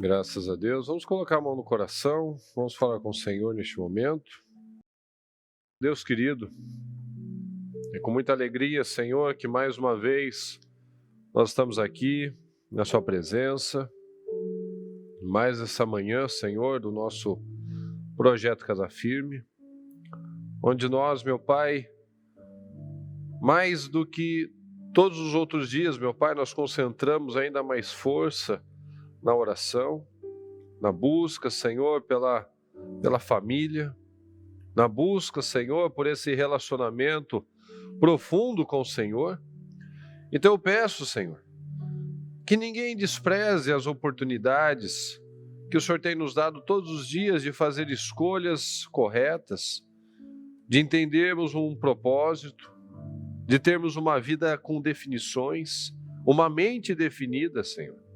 Graças a Deus. Vamos colocar a mão no coração, vamos falar com o Senhor neste momento. Deus querido, é com muita alegria, Senhor, que mais uma vez nós estamos aqui na Sua presença. Mais essa manhã, Senhor, do nosso projeto Casa Firme, onde nós, meu Pai, mais do que todos os outros dias, meu Pai, nós concentramos ainda mais força na oração, na busca, Senhor, pela família, na busca, Senhor, por esse relacionamento profundo com o Senhor. Então eu peço, Senhor, que ninguém despreze as oportunidades que o Senhor tem nos dado todos os dias de fazer escolhas corretas, de entendermos um propósito, de termos uma vida com definições, uma mente definida, Senhor.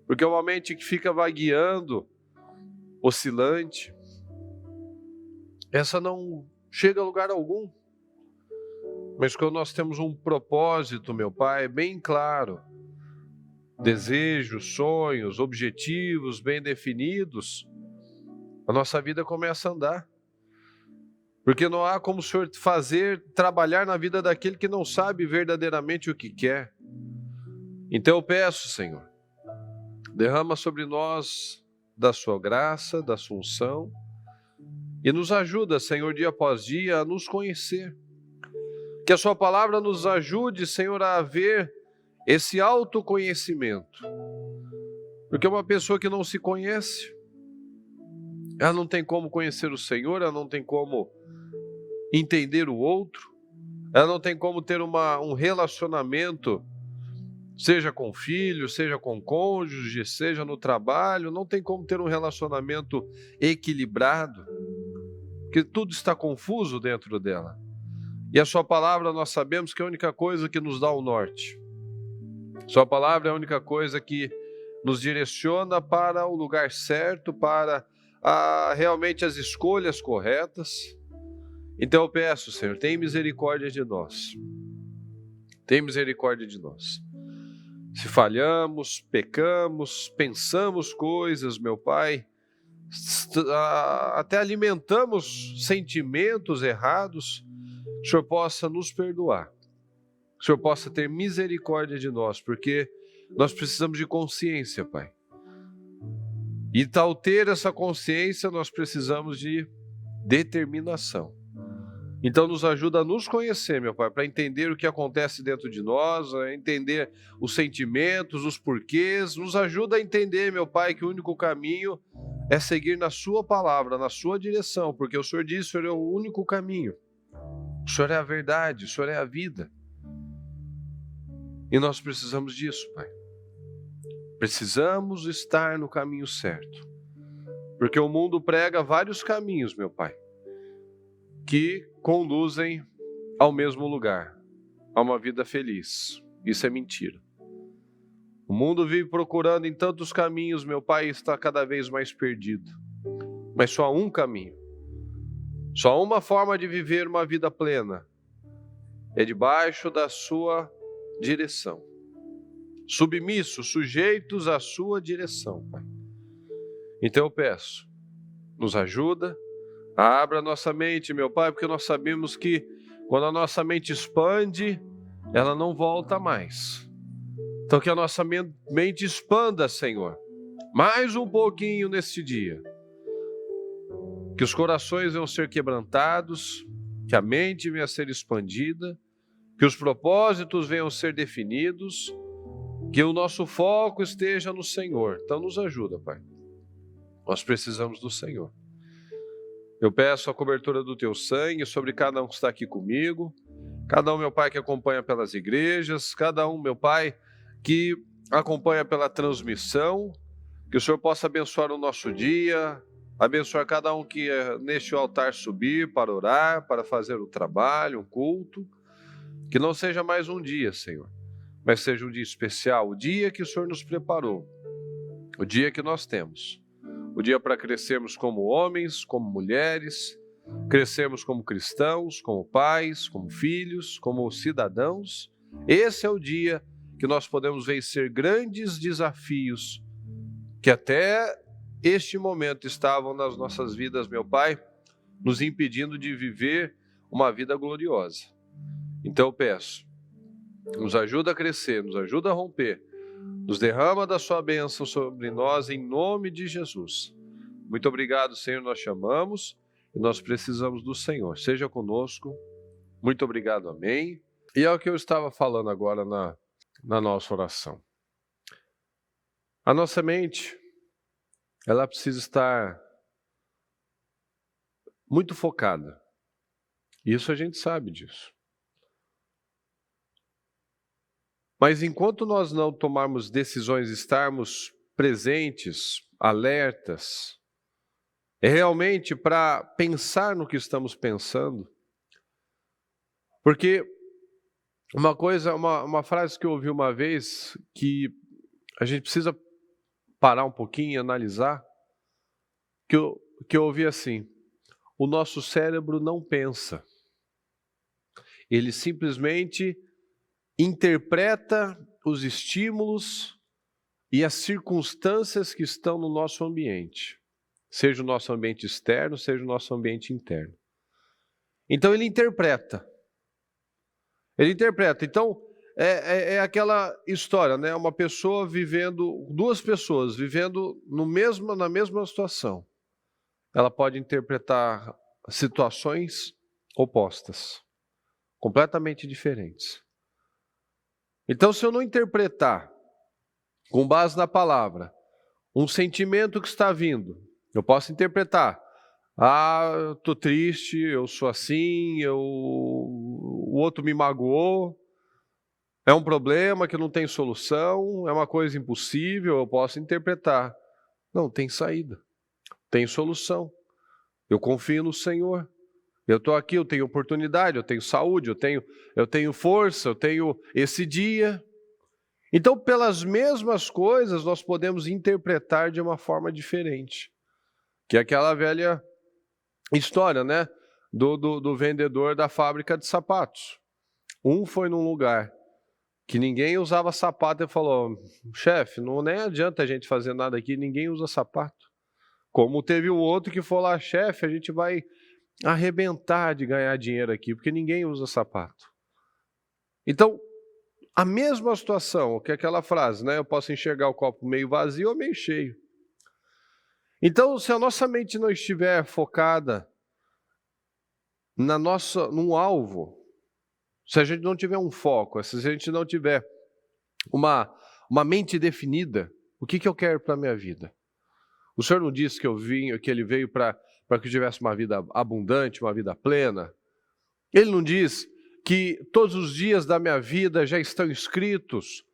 Porque uma mente que fica vagueando, oscilante, essa não chega a lugar algum. Mas quando nós temos um propósito, meu Pai, bem claro, desejos, sonhos, objetivos bem definidos, a nossa vida começa a andar. Porque não há como o Senhor trabalhar na vida daquele que não sabe verdadeiramente o que quer. Então eu peço, Senhor, derrama sobre nós da sua graça, da sua unção, e nos ajuda, Senhor, dia após dia, a nos conhecer. Que a sua palavra nos ajude, Senhor, a ver esse autoconhecimento. Porque uma pessoa que não se conhece, ela não tem como conhecer o Senhor, ela não tem como entender o outro, ela não tem como ter um relacionamento, seja com filho, seja com cônjuge, seja no trabalho, não tem como ter um relacionamento equilibrado, porque tudo está confuso dentro dela. E a sua palavra, nós sabemos que é a única coisa que nos dá o norte. Sua palavra é a única coisa que nos direciona para o lugar certo, para realmente as escolhas corretas. Então eu peço, Senhor, tem misericórdia de nós. Tem misericórdia de nós. Se falhamos, pecamos, pensamos coisas, meu Pai, até alimentamos sentimentos errados, o Senhor possa nos perdoar. O Senhor possa ter misericórdia de nós, porque nós precisamos de consciência, Pai. E ao ter essa consciência, nós precisamos de determinação. Então nos ajuda a nos conhecer, meu Pai, para entender o que acontece dentro de nós, a entender os sentimentos, os porquês. Nos ajuda a entender, meu Pai, que o único caminho é seguir na sua palavra, na sua direção, porque o Senhor diz que o Senhor é o único caminho. O Senhor é a verdade, o Senhor é a vida. E nós precisamos disso, Pai. Precisamos estar no caminho certo. Porque o mundo prega vários caminhos, meu Pai, que conduzem ao mesmo lugar, a uma vida feliz. Isso é mentira. O mundo vive procurando em tantos caminhos, meu Pai, e está cada vez mais perdido. Mas só há um caminho. Só uma forma de viver uma vida plena. É debaixo da sua direção. Submissos, sujeitos à sua direção, Pai. Então eu peço, nos ajuda, abra a nossa mente, meu Pai, porque nós sabemos que quando a nossa mente expande, ela não volta mais. Então que a nossa mente expanda, Senhor, mais um pouquinho neste dia. Que os corações venham ser quebrantados, que a mente venha a ser expandida, que os propósitos venham a ser definidos, que o nosso foco esteja no Senhor. Então nos ajuda, Pai. Nós precisamos do Senhor. Eu peço a cobertura do Teu sangue sobre cada um que está aqui comigo, cada um, meu Pai, que acompanha pelas igrejas, cada um, meu Pai, que acompanha pela transmissão, que o Senhor possa abençoar o nosso dia, abençoar cada um que neste altar subir para orar, para fazer o trabalho, o culto. Que não seja mais um dia, Senhor, mas seja um dia especial, o dia que o Senhor nos preparou, o dia que nós temos, o dia para crescermos como homens, como mulheres, crescermos como cristãos, como pais, como filhos, como cidadãos. Esse é o dia que nós podemos vencer grandes desafios que até este momento estavam nas nossas vidas, meu Pai, nos impedindo de viver uma vida gloriosa. Então eu peço, nos ajuda a crescer, nos ajuda a romper, nos derrama da sua bênção sobre nós, em nome de Jesus. Muito obrigado, Senhor, nós te amamos e nós precisamos do Senhor. Seja conosco. Muito obrigado, amém. E é o que eu estava falando agora na nossa oração. A nossa mente, ela precisa estar muito focada. Isso a gente sabe disso. Mas enquanto nós não tomarmos decisões, estarmos presentes, alertas, é realmente para pensar no que estamos pensando. Porque uma frase que eu ouvi uma vez, que a gente precisa parar um pouquinho e analisar, que eu ouvi assim: o nosso cérebro não pensa, ele simplesmente interpreta os estímulos e as circunstâncias que estão no nosso ambiente, seja o nosso ambiente externo, seja o nosso ambiente interno. Então ele interpreta. Então é aquela história, né? Duas pessoas vivendo na mesma situação. Ela pode interpretar situações opostas, completamente diferentes. Então, se eu não interpretar, com base na palavra, um sentimento que está vindo, eu posso interpretar: eu estou triste, eu sou assim, o outro me magoou, é um problema que não tem solução, é uma coisa impossível. Eu posso interpretar: não, tem saída, tem solução, eu confio no Senhor. Eu estou aqui, eu tenho oportunidade, eu tenho saúde, eu tenho força, eu tenho esse dia. Então, pelas mesmas coisas, nós podemos interpretar de uma forma diferente. Que é aquela velha história, né? Do vendedor da fábrica de sapatos. Um foi num lugar que ninguém usava sapato e falou: chefe, não nem adianta a gente fazer nada aqui, ninguém usa sapato. Como teve o outro que falou lá: chefe, a gente vai arrebentar de ganhar dinheiro aqui, porque ninguém usa sapato. Então, a mesma situação, que é aquela frase, né? Eu posso enxergar o copo meio vazio ou meio cheio. Então, se a nossa mente não estiver focada num alvo, se a gente não tiver um foco, se a gente não tiver uma mente definida, o que eu quero para a minha vida? O Senhor não disse que Ele veio para que eu tivesse uma vida abundante, uma vida plena? Ele não diz que todos os dias da minha vida já estão escritos,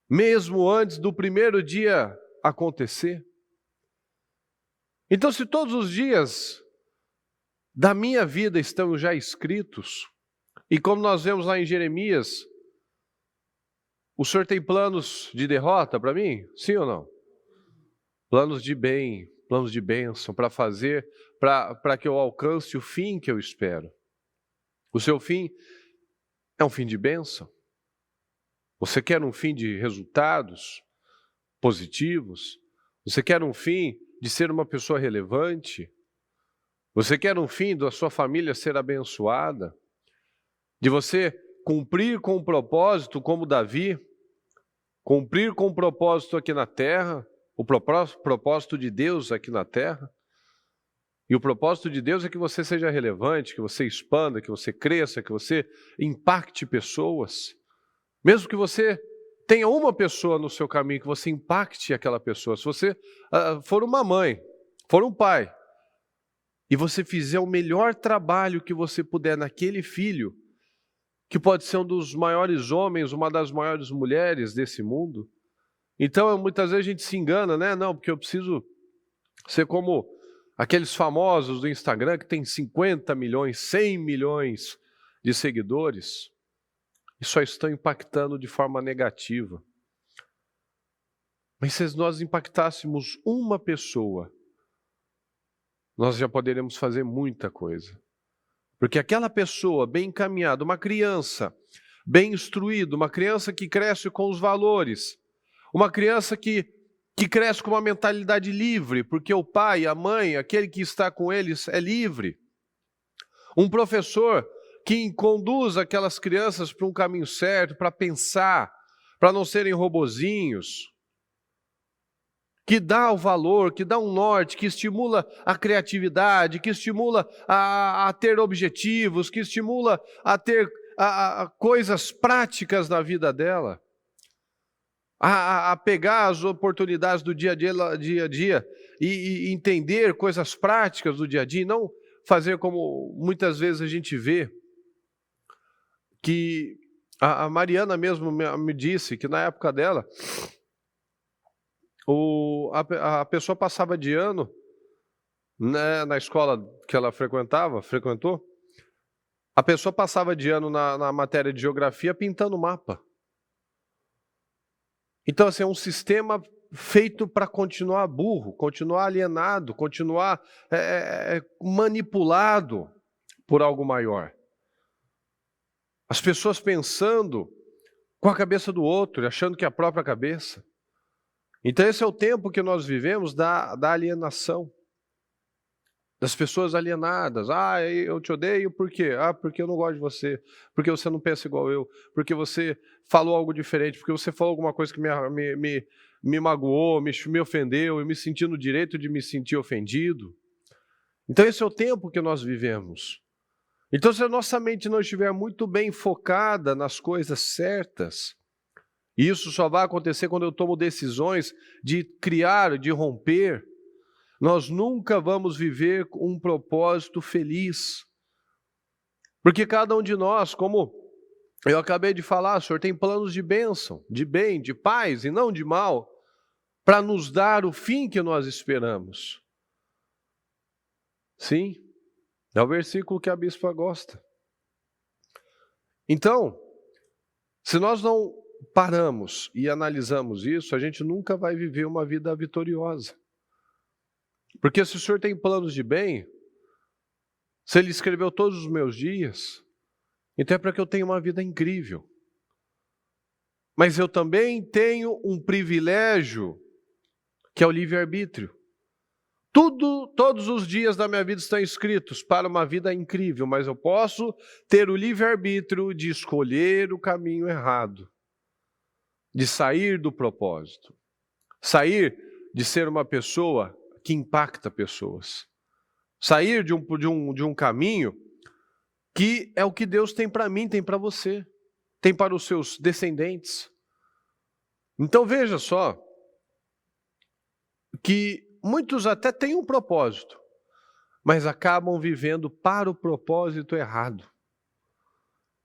mesmo antes do primeiro dia acontecer? Então, se todos os dias da minha vida estão já escritos, e como nós vemos lá em Jeremias, o Senhor tem planos de derrota para mim? Sim ou não? Planos de bem, planos de bênção para que eu alcance o fim que eu espero. O seu fim é um fim de bênção? Você quer um fim de resultados positivos? Você quer um fim de ser uma pessoa relevante? Você quer um fim da sua família ser abençoada? De você cumprir com o propósito como Davi? Cumprir com o propósito aqui na terra? O propósito de Deus aqui na terra? E o propósito de Deus é que você seja relevante, que você expanda, que você cresça, que você impacte pessoas. Mesmo que você tenha uma pessoa no seu caminho, que você impacte aquela pessoa. Se você for uma mãe, for um pai, e você fizer o melhor trabalho que você puder naquele filho, que pode ser um dos maiores homens, uma das maiores mulheres desse mundo. Então, muitas vezes a gente se engana, né? Não, porque eu preciso ser como aqueles famosos do Instagram que tem 50 milhões, 100 milhões de seguidores e só estão impactando de forma negativa. Mas se nós impactássemos uma pessoa, nós já poderemos fazer muita coisa. Porque aquela pessoa bem encaminhada, uma criança bem instruída, uma criança que cresce com os valores, uma criança que que cresce com uma mentalidade livre, porque o pai, a mãe, aquele que está com eles é livre. Um professor que conduz aquelas crianças para um caminho certo, para pensar, para não serem robozinhos, que dá o valor, que dá um norte, que estimula a criatividade, que estimula a ter objetivos, que estimula a ter coisas práticas na vida dela, a pegar as oportunidades do dia a dia e entender coisas práticas do dia a dia, e não fazer como muitas vezes a gente vê, que a Mariana mesmo me disse que na época dela, a pessoa passava de ano, né, na escola que ela frequentou, a pessoa passava de ano na matéria de geografia pintando mapa. Então, assim, é um sistema feito para continuar burro, continuar alienado, continuar manipulado por algo maior. As pessoas pensando com a cabeça do outro, achando que é a própria cabeça. Então esse é o tempo que nós vivemos da alienação. Das pessoas alienadas. Ah, eu te odeio por quê? Ah, porque eu não gosto de você. Porque você não pensa igual eu. Porque você falou algo diferente. Porque você falou alguma coisa que me magoou, me ofendeu. Eu me senti no direito de me sentir ofendido. Então esse é o tempo que nós vivemos. Então se a nossa mente não estiver muito bem focada nas coisas certas, e isso só vai acontecer quando eu tomo decisões de criar, de romper, nós nunca vamos viver um propósito feliz. Porque cada um de nós, como eu acabei de falar, o Senhor tem planos de bênção, de bem, de paz e não de mal, para nos dar o fim que nós esperamos. Sim, é o versículo que a bispa gosta. Então, se nós não paramos e analisamos isso, a gente nunca vai viver uma vida vitoriosa. Porque se o Senhor tem planos de bem, se Ele escreveu todos os meus dias, então é para que eu tenha uma vida incrível. Mas eu também tenho um privilégio, que é o livre-arbítrio. Todos os dias da minha vida estão escritos para uma vida incrível, mas eu posso ter o livre-arbítrio de escolher o caminho errado, de sair do propósito, sair de ser uma pessoa que impacta pessoas, sair de um caminho que é o que Deus tem para mim, tem para você, tem para os seus descendentes. Então veja só, que muitos até têm um propósito, mas acabam vivendo para o propósito errado.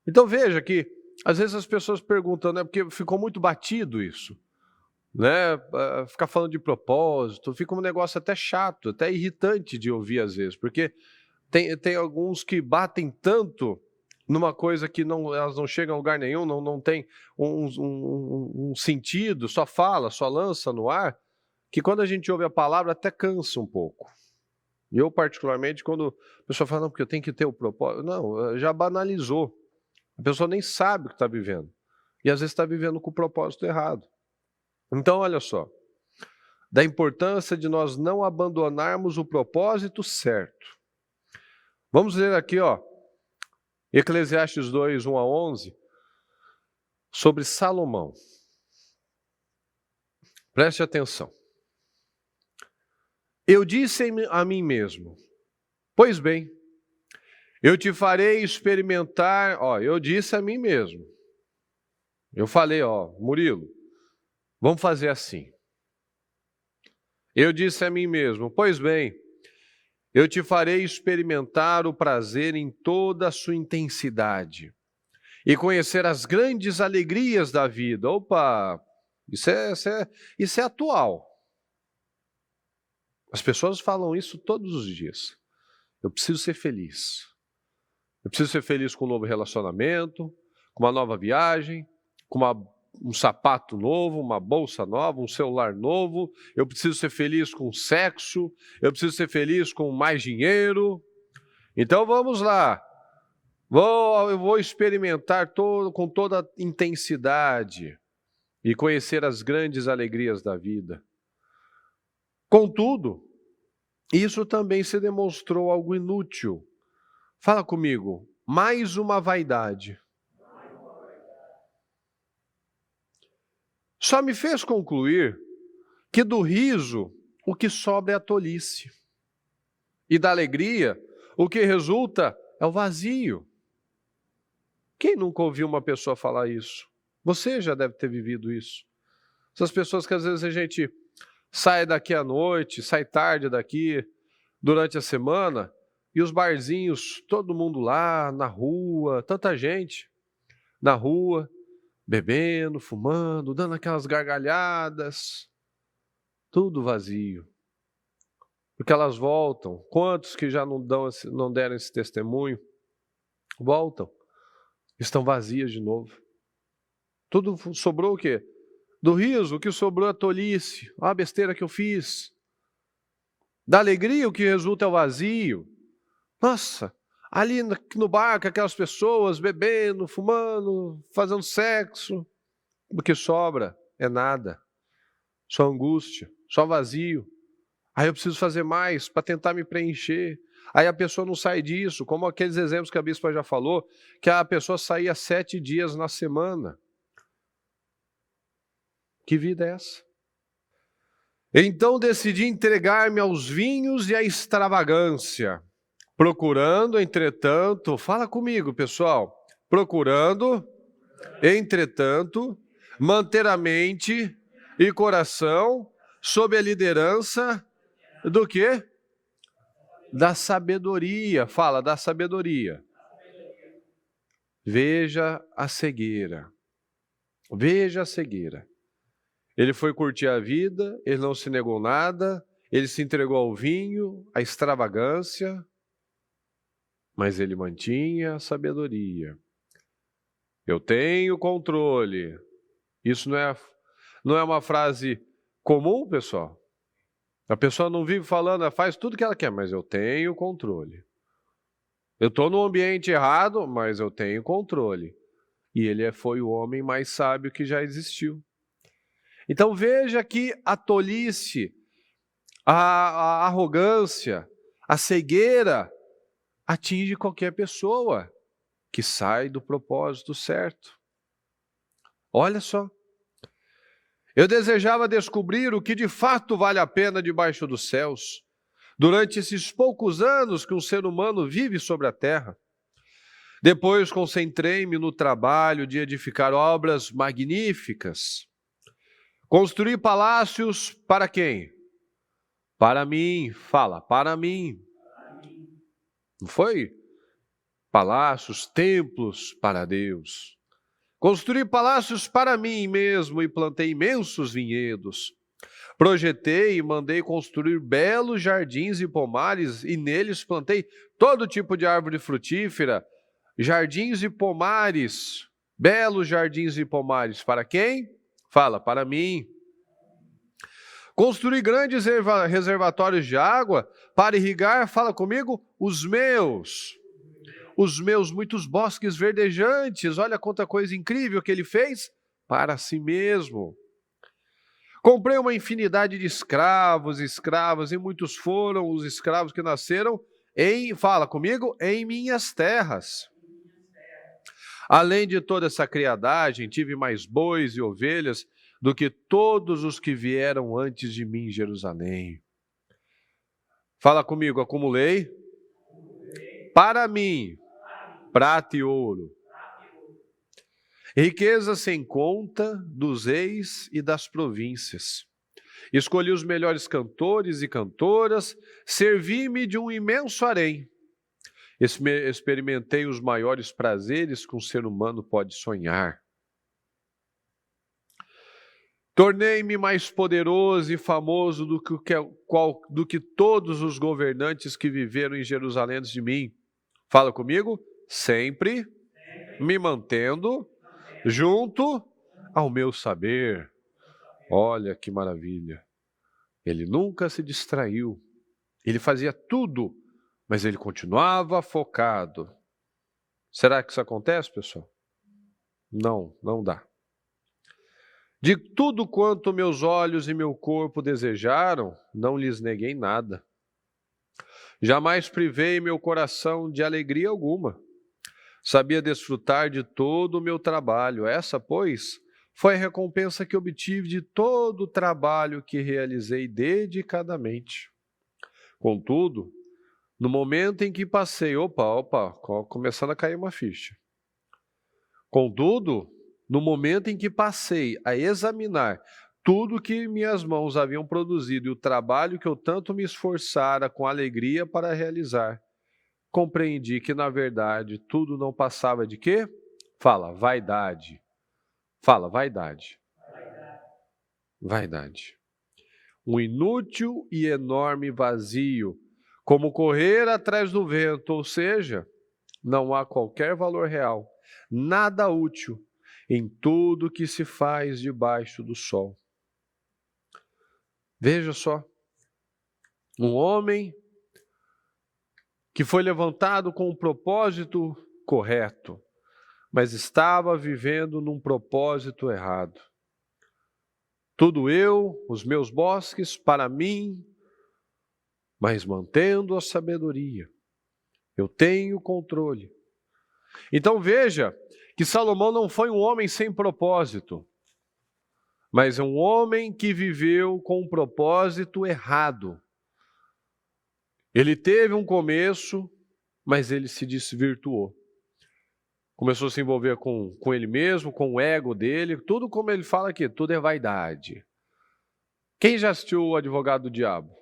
Então veja que, às vezes as pessoas perguntam, né, porque ficou muito batido isso, né, ficar falando de propósito, fica um negócio até chato, até irritante de ouvir às vezes, porque tem alguns que batem tanto numa coisa que elas não chegam a lugar nenhum, não tem um sentido, só fala, só lança no ar, que quando a gente ouve a palavra até cansa um pouco. E eu particularmente, quando a pessoa fala, não, porque eu tenho que ter o propósito, não, já banalizou. A pessoa nem sabe o que está vivendo. E às vezes está vivendo com o propósito errado. Então, olha só, da importância de nós não abandonarmos o propósito certo. Vamos ler aqui, ó, Eclesiastes 2, 1 a 11, sobre Salomão. Preste atenção. Eu disse a mim mesmo, pois bem, eu te farei experimentar, eu disse a mim mesmo. Eu falei, Murilo, vamos fazer assim. Eu disse a mim mesmo, pois bem, eu te farei experimentar o prazer em toda a sua intensidade e conhecer as grandes alegrias da vida. Opa, isso é atual. As pessoas falam isso todos os dias. Eu preciso ser feliz. Eu preciso ser feliz com um novo relacionamento, com uma nova viagem, com um sapato novo, uma bolsa nova, um celular novo. Eu preciso ser feliz com sexo. Eu preciso ser feliz com mais dinheiro. Então vamos lá. Eu vou experimentar com toda a intensidade e conhecer as grandes alegrias da vida. Contudo, isso também se demonstrou algo inútil. Fala comigo, mais uma vaidade. Só me fez concluir que do riso o que sobra é a tolice. E da alegria o que resulta é o vazio. Quem nunca ouviu uma pessoa falar isso? Você já deve ter vivido isso. Essas pessoas que às vezes a gente sai daqui à noite, sai tarde daqui, durante a semana, e os barzinhos, todo mundo lá, na rua, tanta gente na rua, bebendo, fumando, dando aquelas gargalhadas, tudo vazio. Porque elas voltam. Quantos que já não deram esse testemunho? Voltam. Estão vazias de novo. Tudo sobrou o quê? Do riso, o que sobrou é a tolice. A besteira que eu fiz. Da alegria, o que resulta é o vazio. Nossa, ali no bar, com aquelas pessoas bebendo, fumando, fazendo sexo. O que sobra é nada. Só angústia, só vazio. Aí eu preciso fazer mais para tentar me preencher. Aí a pessoa não sai disso, como aqueles exemplos que a bispa já falou, que a pessoa saía 7 dias na semana. Que vida é essa? Então decidi entregar-me aos vinhos e à extravagância, procurando, entretanto, fala comigo, pessoal, procurando, entretanto, manter a mente e coração sob a liderança do quê? Da sabedoria. Fala, da sabedoria. Veja a cegueira. Veja a cegueira. Ele foi curtir a vida, ele não se negou nada, ele se entregou ao vinho, à extravagância, mas ele mantinha a sabedoria. Eu tenho controle. Isso não é uma frase comum, pessoal? A pessoa não vive falando, ela faz tudo que ela quer, mas eu tenho controle. Eu estou no ambiente errado, mas eu tenho controle. E ele foi o homem mais sábio que já existiu. Então veja que a tolice, a arrogância, a cegueira atinge qualquer pessoa que sai do propósito certo. Olha só. Eu desejava descobrir o que de fato vale a pena debaixo dos céus, durante esses poucos anos que um ser humano vive sobre a terra. Depois concentrei-me no trabalho de edificar obras magníficas. Construir palácios para quem? Para mim, fala, para mim. Não foi? Palácios, templos para Deus. Construí palácios para mim mesmo e plantei imensos vinhedos. Projetei e mandei construir belos jardins e pomares e neles plantei todo tipo de árvore frutífera, jardins e pomares, belos jardins e pomares. Para quem? Fala, para mim. Construí grandes reservatórios de água para irrigar, fala comigo, os meus muitos bosques verdejantes. Olha quanta coisa incrível que ele fez para si mesmo. Comprei uma infinidade de escravos, escravas, e muitos foram os escravos que nasceram fala comigo, em minhas terras. Além de toda essa criadagem, tive mais bois e ovelhas do que todos os que vieram antes de mim em Jerusalém. Fala comigo, acumulei para mim prata e ouro, riqueza sem conta dos reis e das províncias. Escolhi os melhores cantores e cantoras, servi-me de um imenso harém. Experimentei os maiores prazeres que um ser humano pode sonhar. Tornei-me mais poderoso e famoso do que todos os governantes que viveram em Jerusalém antes de mim. Fala comigo, sempre me mantendo junto ao meu saber. Olha que maravilha. Ele nunca se distraiu. Ele fazia tudo, mas ele continuava focado. Será que isso acontece, pessoal? Não, não dá. De tudo quanto meus olhos e meu corpo desejaram, não lhes neguei nada. Jamais privei meu coração de alegria alguma. Sabia desfrutar de todo o meu trabalho. Essa, pois, foi a recompensa que obtive de todo o trabalho que realizei dedicadamente. Contudo, no momento em que passei, começando a cair uma ficha. Contudo, no momento em que passei a examinar tudo que minhas mãos haviam produzido e o trabalho que eu tanto me esforçara com alegria para realizar, compreendi que, na verdade, tudo não passava de quê? Fala, vaidade. Fala, vaidade. Vaidade. Um inútil e enorme vazio, como correr atrás do vento, ou seja, não há qualquer valor real, nada útil em tudo que se faz debaixo do sol. Veja só, um homem que foi levantado com um propósito correto, mas estava vivendo num propósito errado. Tudo eu, os meus bosques, para mim, mas mantendo a sabedoria. Eu tenho controle. Então veja que Salomão não foi um homem sem propósito, mas um homem que viveu com um propósito errado. Ele teve um começo, mas ele se desvirtuou. Começou a se envolver com ele mesmo, com o ego dele, tudo como ele fala aqui, tudo é vaidade. Quem já assistiu O Advogado do Diabo?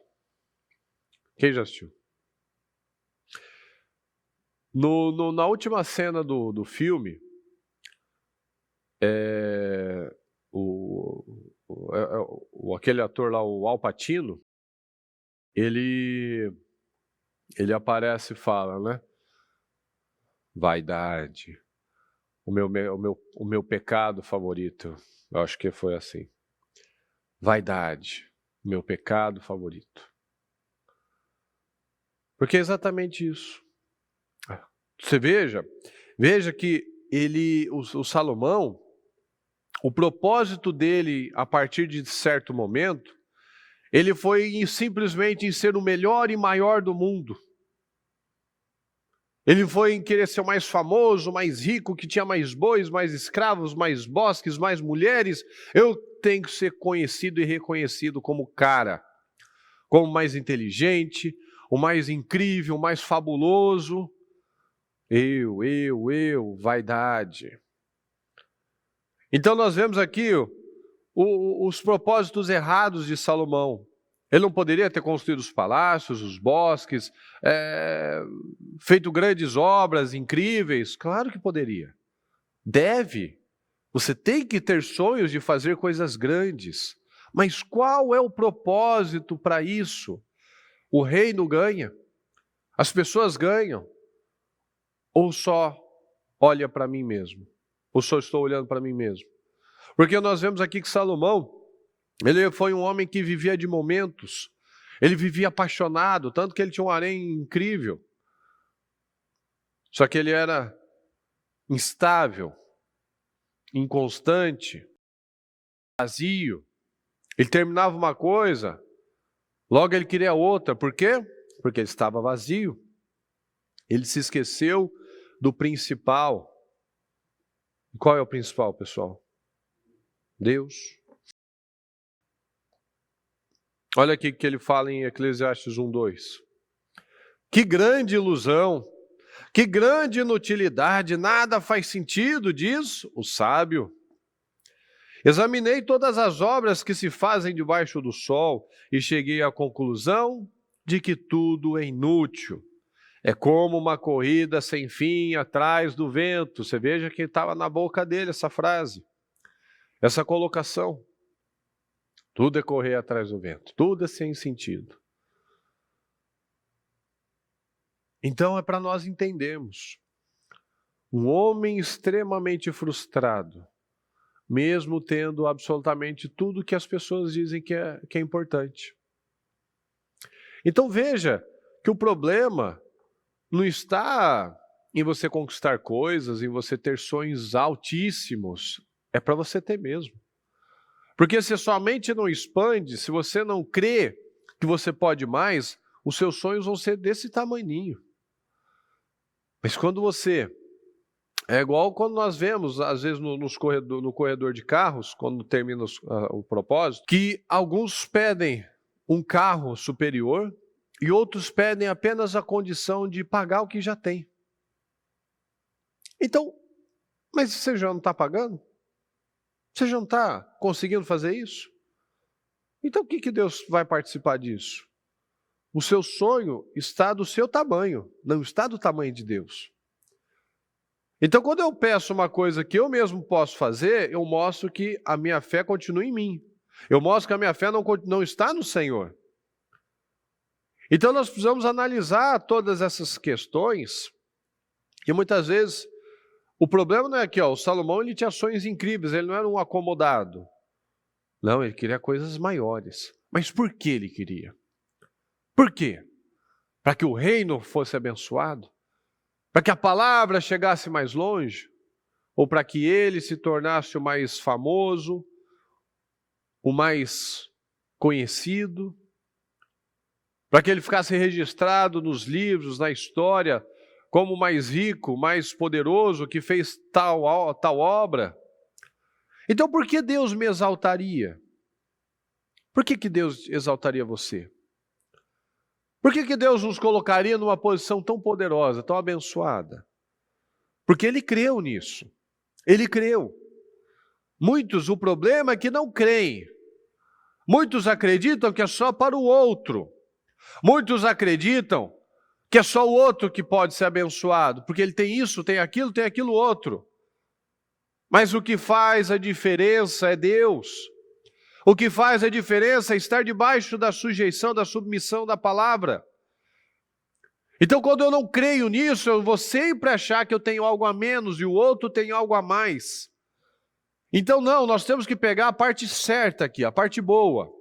Quem já assistiu? Na última cena do filme, aquele ator lá, o Al Pacino, ele aparece e fala, né? Vaidade. O meu pecado favorito. Eu acho que foi assim. Vaidade. Meu pecado favorito. Porque é exatamente isso. Você veja que o Salomão, o propósito dele a partir de certo momento, ele foi simplesmente em ser o melhor e maior do mundo. Ele foi em querer ser o mais famoso, mais rico, que tinha mais bois, mais escravos, mais bosques, mais mulheres. Eu tenho que ser conhecido e reconhecido como cara, como o mais inteligente, o mais incrível, o mais fabuloso. Vaidade. Então nós vemos aqui os propósitos errados de Salomão. Ele não poderia ter construído os palácios, os bosques, feito grandes obras incríveis? Claro que poderia. Deve. Você tem que ter sonhos de fazer coisas grandes. Mas qual é o propósito para isso? O reino ganha? As pessoas ganham? Ou só olha para mim mesmo? Ou só estou olhando para mim mesmo? Porque nós vemos aqui que Salomão, ele foi um homem que vivia de momentos. Ele vivia apaixonado, tanto que ele tinha um harém incrível. Só que ele era instável, inconstante, vazio. Ele terminava uma coisa, logo ele queria outra. Por quê? Porque ele estava vazio. Ele se esqueceu do principal. Qual é o principal, pessoal? Deus. Olha aqui o que ele fala em Eclesiastes 1:2. Que grande ilusão, que grande inutilidade, nada faz sentido, diz o sábio. Examinei todas as obras que se fazem debaixo do sol e cheguei à conclusão de que tudo é inútil. É como uma corrida sem fim atrás do vento. Você veja que estava na boca dele essa frase, essa colocação. Tudo é correr atrás do vento, tudo é sem sentido. Então é para nós entendermos. Um homem extremamente frustrado, mesmo tendo absolutamente tudo que as pessoas dizem que é importante. Então veja que o problema não está em você conquistar coisas, em você ter sonhos altíssimos. É para você ter mesmo. Porque se a sua mente não expande, se você não crê que você pode mais, os seus sonhos vão ser desse tamaninho. Mas quando você... É igual quando nós vemos, às vezes, no corredor de carros, quando termina o propósito, que alguns pedem um carro superior e outros pedem apenas a condição de pagar o que já tem. Então, mas você já não está pagando? Você já não está conseguindo fazer isso? Então o que Deus vai participar disso? O seu sonho está do seu tamanho, não está do tamanho de Deus. Então quando eu peço uma coisa que eu mesmo posso fazer, eu mostro que a minha fé continua em mim. Eu mostro que a minha fé não está no Senhor. Então nós precisamos analisar todas essas questões, e muitas vezes o problema não é que o Salomão ele tinha sonhos incríveis, ele não era um acomodado. Não, ele queria coisas maiores. Mas por que ele queria? Por quê? Para que o reino fosse abençoado? Para que a palavra chegasse mais longe? Ou para que ele se tornasse o mais famoso, o mais conhecido? Para que ele ficasse registrado nos livros, na história, como o mais rico, mais poderoso, que fez tal obra? Então por que Deus me exaltaria? Por que Deus exaltaria você? Por que Deus nos colocaria numa posição tão poderosa, tão abençoada? Porque Ele creu nisso. Ele creu. Muitos, o problema é que não creem. Muitos acreditam que é só para o outro. Muitos acreditam que é só o outro que pode ser abençoado, porque ele tem isso, tem aquilo outro. Mas o que faz a diferença é Deus. O que faz a diferença é estar debaixo da sujeição, da submissão da palavra. Então, quando eu não creio nisso, eu vou sempre achar que eu tenho algo a menos e o outro tem algo a mais. Então, não, nós temos que pegar a parte certa aqui, a parte boa.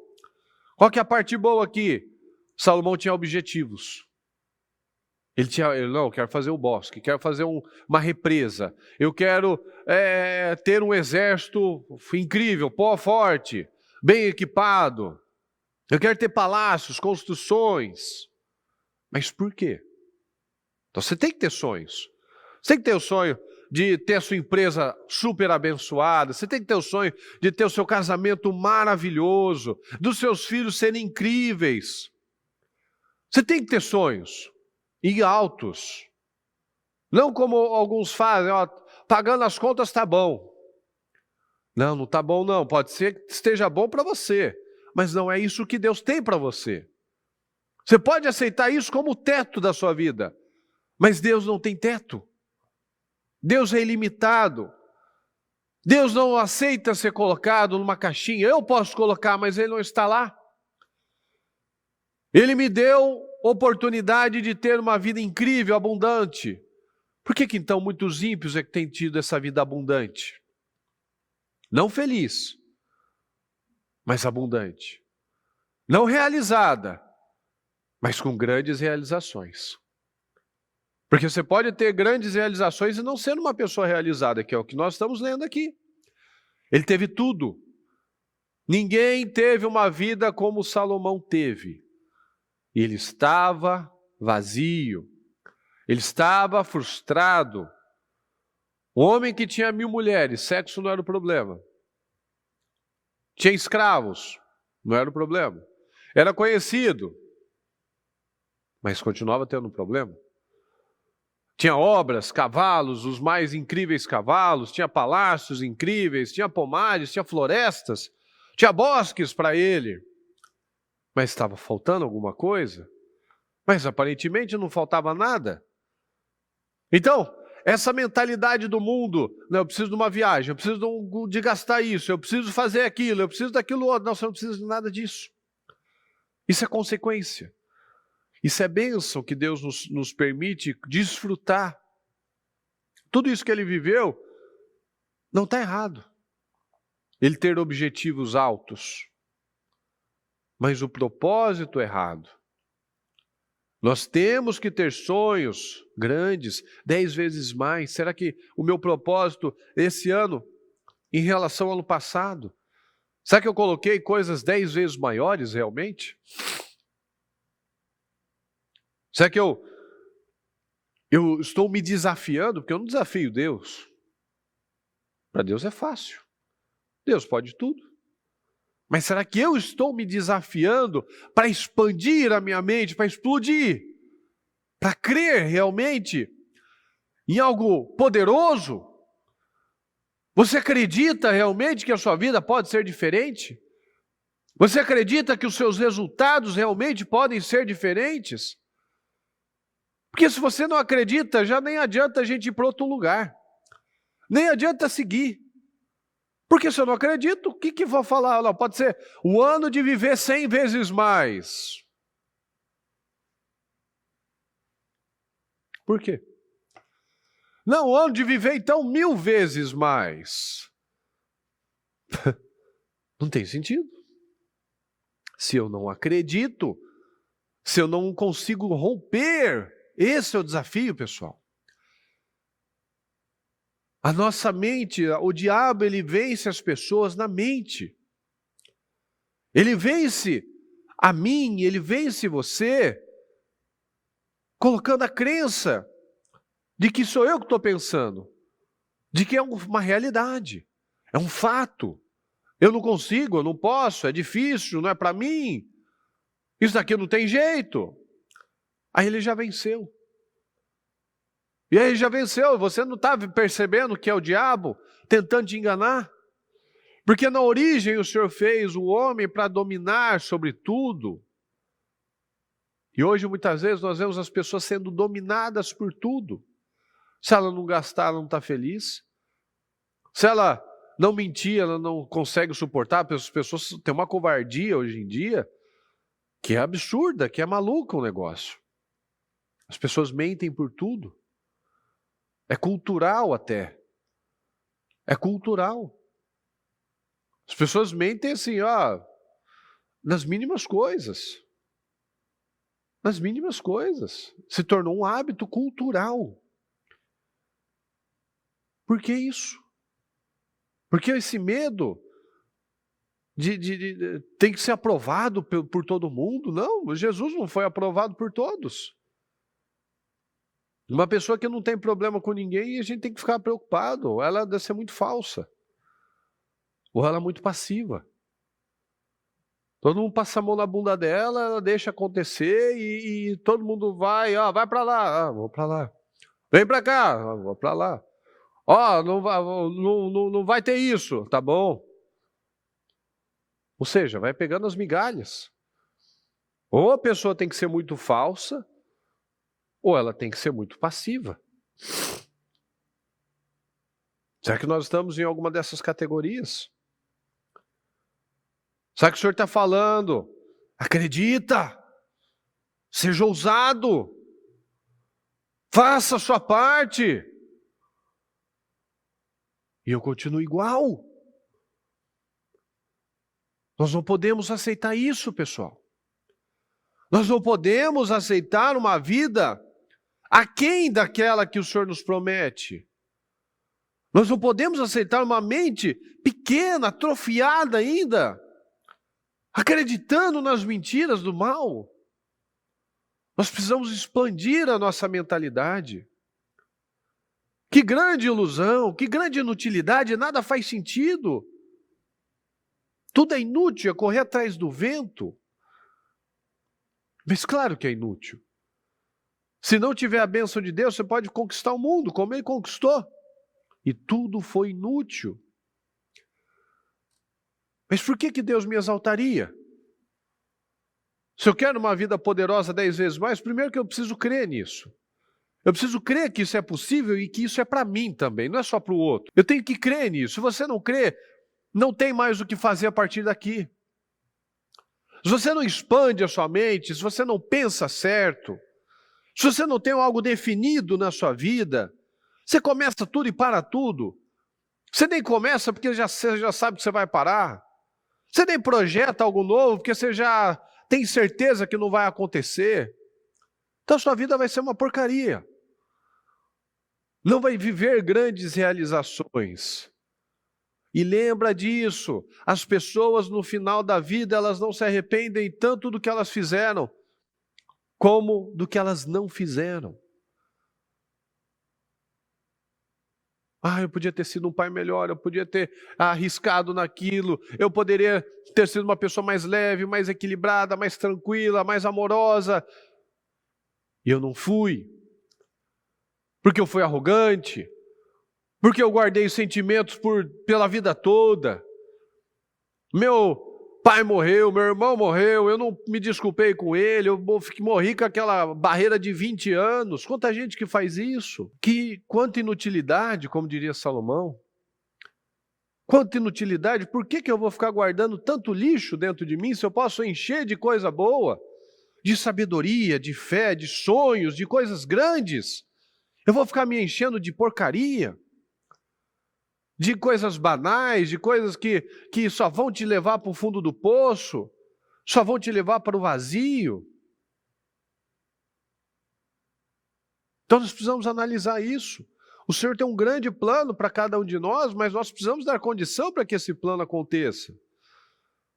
Qual que é a parte boa aqui? Salomão tinha objetivos. Eu quero fazer o bosque, quero fazer uma represa, eu quero ter um exército incrível, forte, bem equipado, eu quero ter palácios, construções. Mas por quê? Então você tem que ter sonhos. Você tem que ter o sonho de ter a sua empresa super abençoada, você tem que ter o sonho de ter o seu casamento maravilhoso, dos seus filhos serem incríveis. Você tem que ter sonhos. E altos. Não como alguns fazem, pagando as contas está bom. Não está bom não, pode ser que esteja bom para você, mas não é isso que Deus tem para você. Você pode aceitar isso como o teto da sua vida, mas Deus não tem teto. Deus é ilimitado. Deus não aceita ser colocado numa caixinha. Eu posso colocar, mas Ele não está lá. Ele me deu oportunidade de ter uma vida incrível, abundante. Por que então muitos ímpios é que têm tido essa vida abundante? Não feliz, mas abundante. Não realizada, mas com grandes realizações. Porque você pode ter grandes realizações e não ser uma pessoa realizada, que é o que nós estamos lendo aqui. Ele teve tudo. Ninguém teve uma vida como Salomão teve. Ele estava vazio, ele estava frustrado. O homem que tinha 1000 mulheres, sexo não era o problema. Tinha escravos, não era o problema. Era conhecido, mas continuava tendo um problema. Tinha obras, cavalos, os mais incríveis cavalos, tinha palácios incríveis, tinha pomares, tinha florestas, tinha bosques para ele. Mas estava faltando alguma coisa? Mas aparentemente não faltava nada. Então, essa mentalidade do mundo, eu preciso de uma viagem, eu preciso de gastar isso, eu preciso fazer aquilo, eu preciso daquilo outro. Não, você não precisa de nada disso. Isso é consequência. Isso é bênção que Deus nos permite desfrutar. Tudo isso que ele viveu não está errado. Ele ter objetivos altos. Mas o propósito errado. Nós temos que ter sonhos grandes, 10 vezes mais. Será que o meu propósito esse ano, em relação ao ano passado, Será que eu coloquei coisas 10 vezes maiores realmente? Será que eu estou me desafiando? Porque eu não desafio Deus. Para Deus é fácil. Deus pode tudo. Mas será que eu estou me desafiando para expandir a minha mente, para explodir? Para crer realmente em algo poderoso? Você acredita realmente que a sua vida pode ser diferente? Você acredita que os seus resultados realmente podem ser diferentes? Porque se você não acredita, já nem adianta a gente ir para outro lugar. Nem adianta seguir. Porque se eu não acredito, o que vou falar? Não, pode ser o ano de viver 100 vezes mais. Por quê? Não, o ano de viver então 1000 vezes mais. Não tem sentido. Se eu não acredito, se eu não consigo romper, esse é o desafio, pessoal. A nossa mente, o diabo, ele vence as pessoas na mente. Ele vence a mim, ele vence você, colocando a crença de que sou eu que estou pensando, de que é uma realidade, é um fato. Eu não consigo, eu não posso, é difícil, não é para mim. Isso daqui não tem jeito. Aí ele já venceu. E aí já venceu, você não está percebendo que é o diabo tentando te enganar? Porque na origem o Senhor fez o homem para dominar sobre tudo. E hoje muitas vezes nós vemos as pessoas sendo dominadas por tudo. Se ela não gastar, ela não está feliz. Se ela não mentir, ela não consegue suportar. As pessoas têm uma covardia hoje em dia que é absurda, que é maluca o negócio. As pessoas mentem por tudo. É cultural até. É cultural. As pessoas mentem assim, nas mínimas coisas. Nas mínimas coisas. Se tornou um hábito cultural. Por que isso? Porque esse medo tem que ser aprovado por todo mundo? Não, Jesus não foi aprovado por todos. Uma pessoa que não tem problema com ninguém, a gente tem que ficar preocupado. Ou ela deve ser muito falsa. Ou ela é muito passiva. Todo mundo passa a mão na bunda dela, ela deixa acontecer e todo mundo vai para lá, vou para lá. Vem para cá, vou para lá. Não vai ter isso, tá bom. Ou seja, vai pegando as migalhas. Ou a pessoa tem que ser muito falsa, ou ela tem que ser muito passiva. Será que nós estamos em alguma dessas categorias? Será que o Senhor está falando? Acredita! Seja ousado! Faça a sua parte! E eu continuo igual. Nós não podemos aceitar isso, pessoal. Nós não podemos aceitar uma vida aquém daquela que o Senhor nos promete. Nós não podemos aceitar uma mente pequena, atrofiada ainda, acreditando nas mentiras do mal. Nós precisamos expandir a nossa mentalidade. Que grande ilusão, que grande inutilidade, nada faz sentido. Tudo é inútil, é correr atrás do vento. Mas claro que é inútil. Se não tiver a bênção de Deus, você pode conquistar o mundo, como Ele conquistou. E tudo foi inútil. Mas por que Deus me exaltaria? Se eu quero uma vida poderosa 10 vezes mais, primeiro que eu preciso crer nisso. Eu preciso crer que isso é possível e que isso é para mim também, não é só para o outro. Eu tenho que crer nisso. Se você não crê, não tem mais o que fazer a partir daqui. Se você não expande a sua mente, se você não pensa certo, se você não tem algo definido na sua vida, você começa tudo e para tudo. Você nem começa porque você já sabe que você vai parar. Você nem projeta algo novo porque você já tem certeza que não vai acontecer. Então a sua vida vai ser uma porcaria. Não vai viver grandes realizações. E lembra disso, as pessoas no final da vida, elas não se arrependem tanto do que elas fizeram, como do que elas não fizeram. Eu podia ter sido um pai melhor, eu podia ter arriscado naquilo, eu poderia ter sido uma pessoa mais leve, mais equilibrada, mais tranquila, mais amorosa. E eu não fui, porque eu fui arrogante, porque eu guardei os sentimentos pela vida toda. Meu pai morreu, meu irmão morreu, eu não me desculpei com ele, eu morri com aquela barreira de 20 anos. Quanta gente que faz isso? Quanta inutilidade, como diria Salomão. Quanta inutilidade, por que eu vou ficar guardando tanto lixo dentro de mim se eu posso encher de coisa boa, de sabedoria, de fé, de sonhos, de coisas grandes? Eu vou ficar me enchendo de porcaria, de coisas banais, de coisas que só vão te levar para o fundo do poço, só vão te levar para o vazio. Então nós precisamos analisar isso. O Senhor tem um grande plano para cada um de nós, mas nós precisamos dar condição para que esse plano aconteça.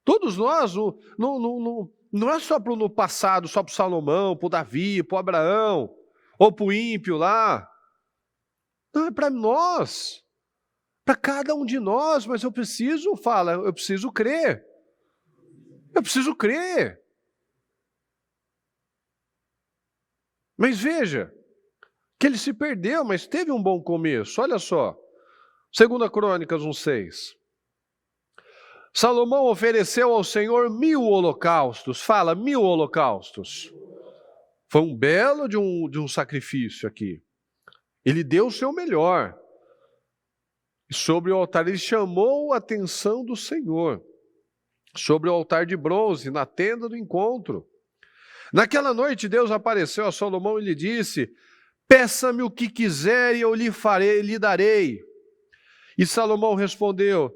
Todos nós, não é só no passado, só para o Salomão, para o Davi, para o Abraão, ou para o ímpio lá. Não, é para nós. Para cada um de nós, mas eu preciso crer. Eu preciso crer. Mas veja, que ele se perdeu, mas teve um bom começo. Olha só, 2 Crônicas 1:6. Salomão ofereceu ao Senhor 1000 holocaustos. Fala, 1000 holocaustos. Foi um belo de um sacrifício aqui. Ele deu o seu melhor. E sobre o altar, ele chamou a atenção do Senhor. Sobre o altar de bronze, na tenda do encontro. Naquela noite, Deus apareceu a Salomão e lhe disse: peça-me o que quiser e eu lhe darei. E Salomão respondeu: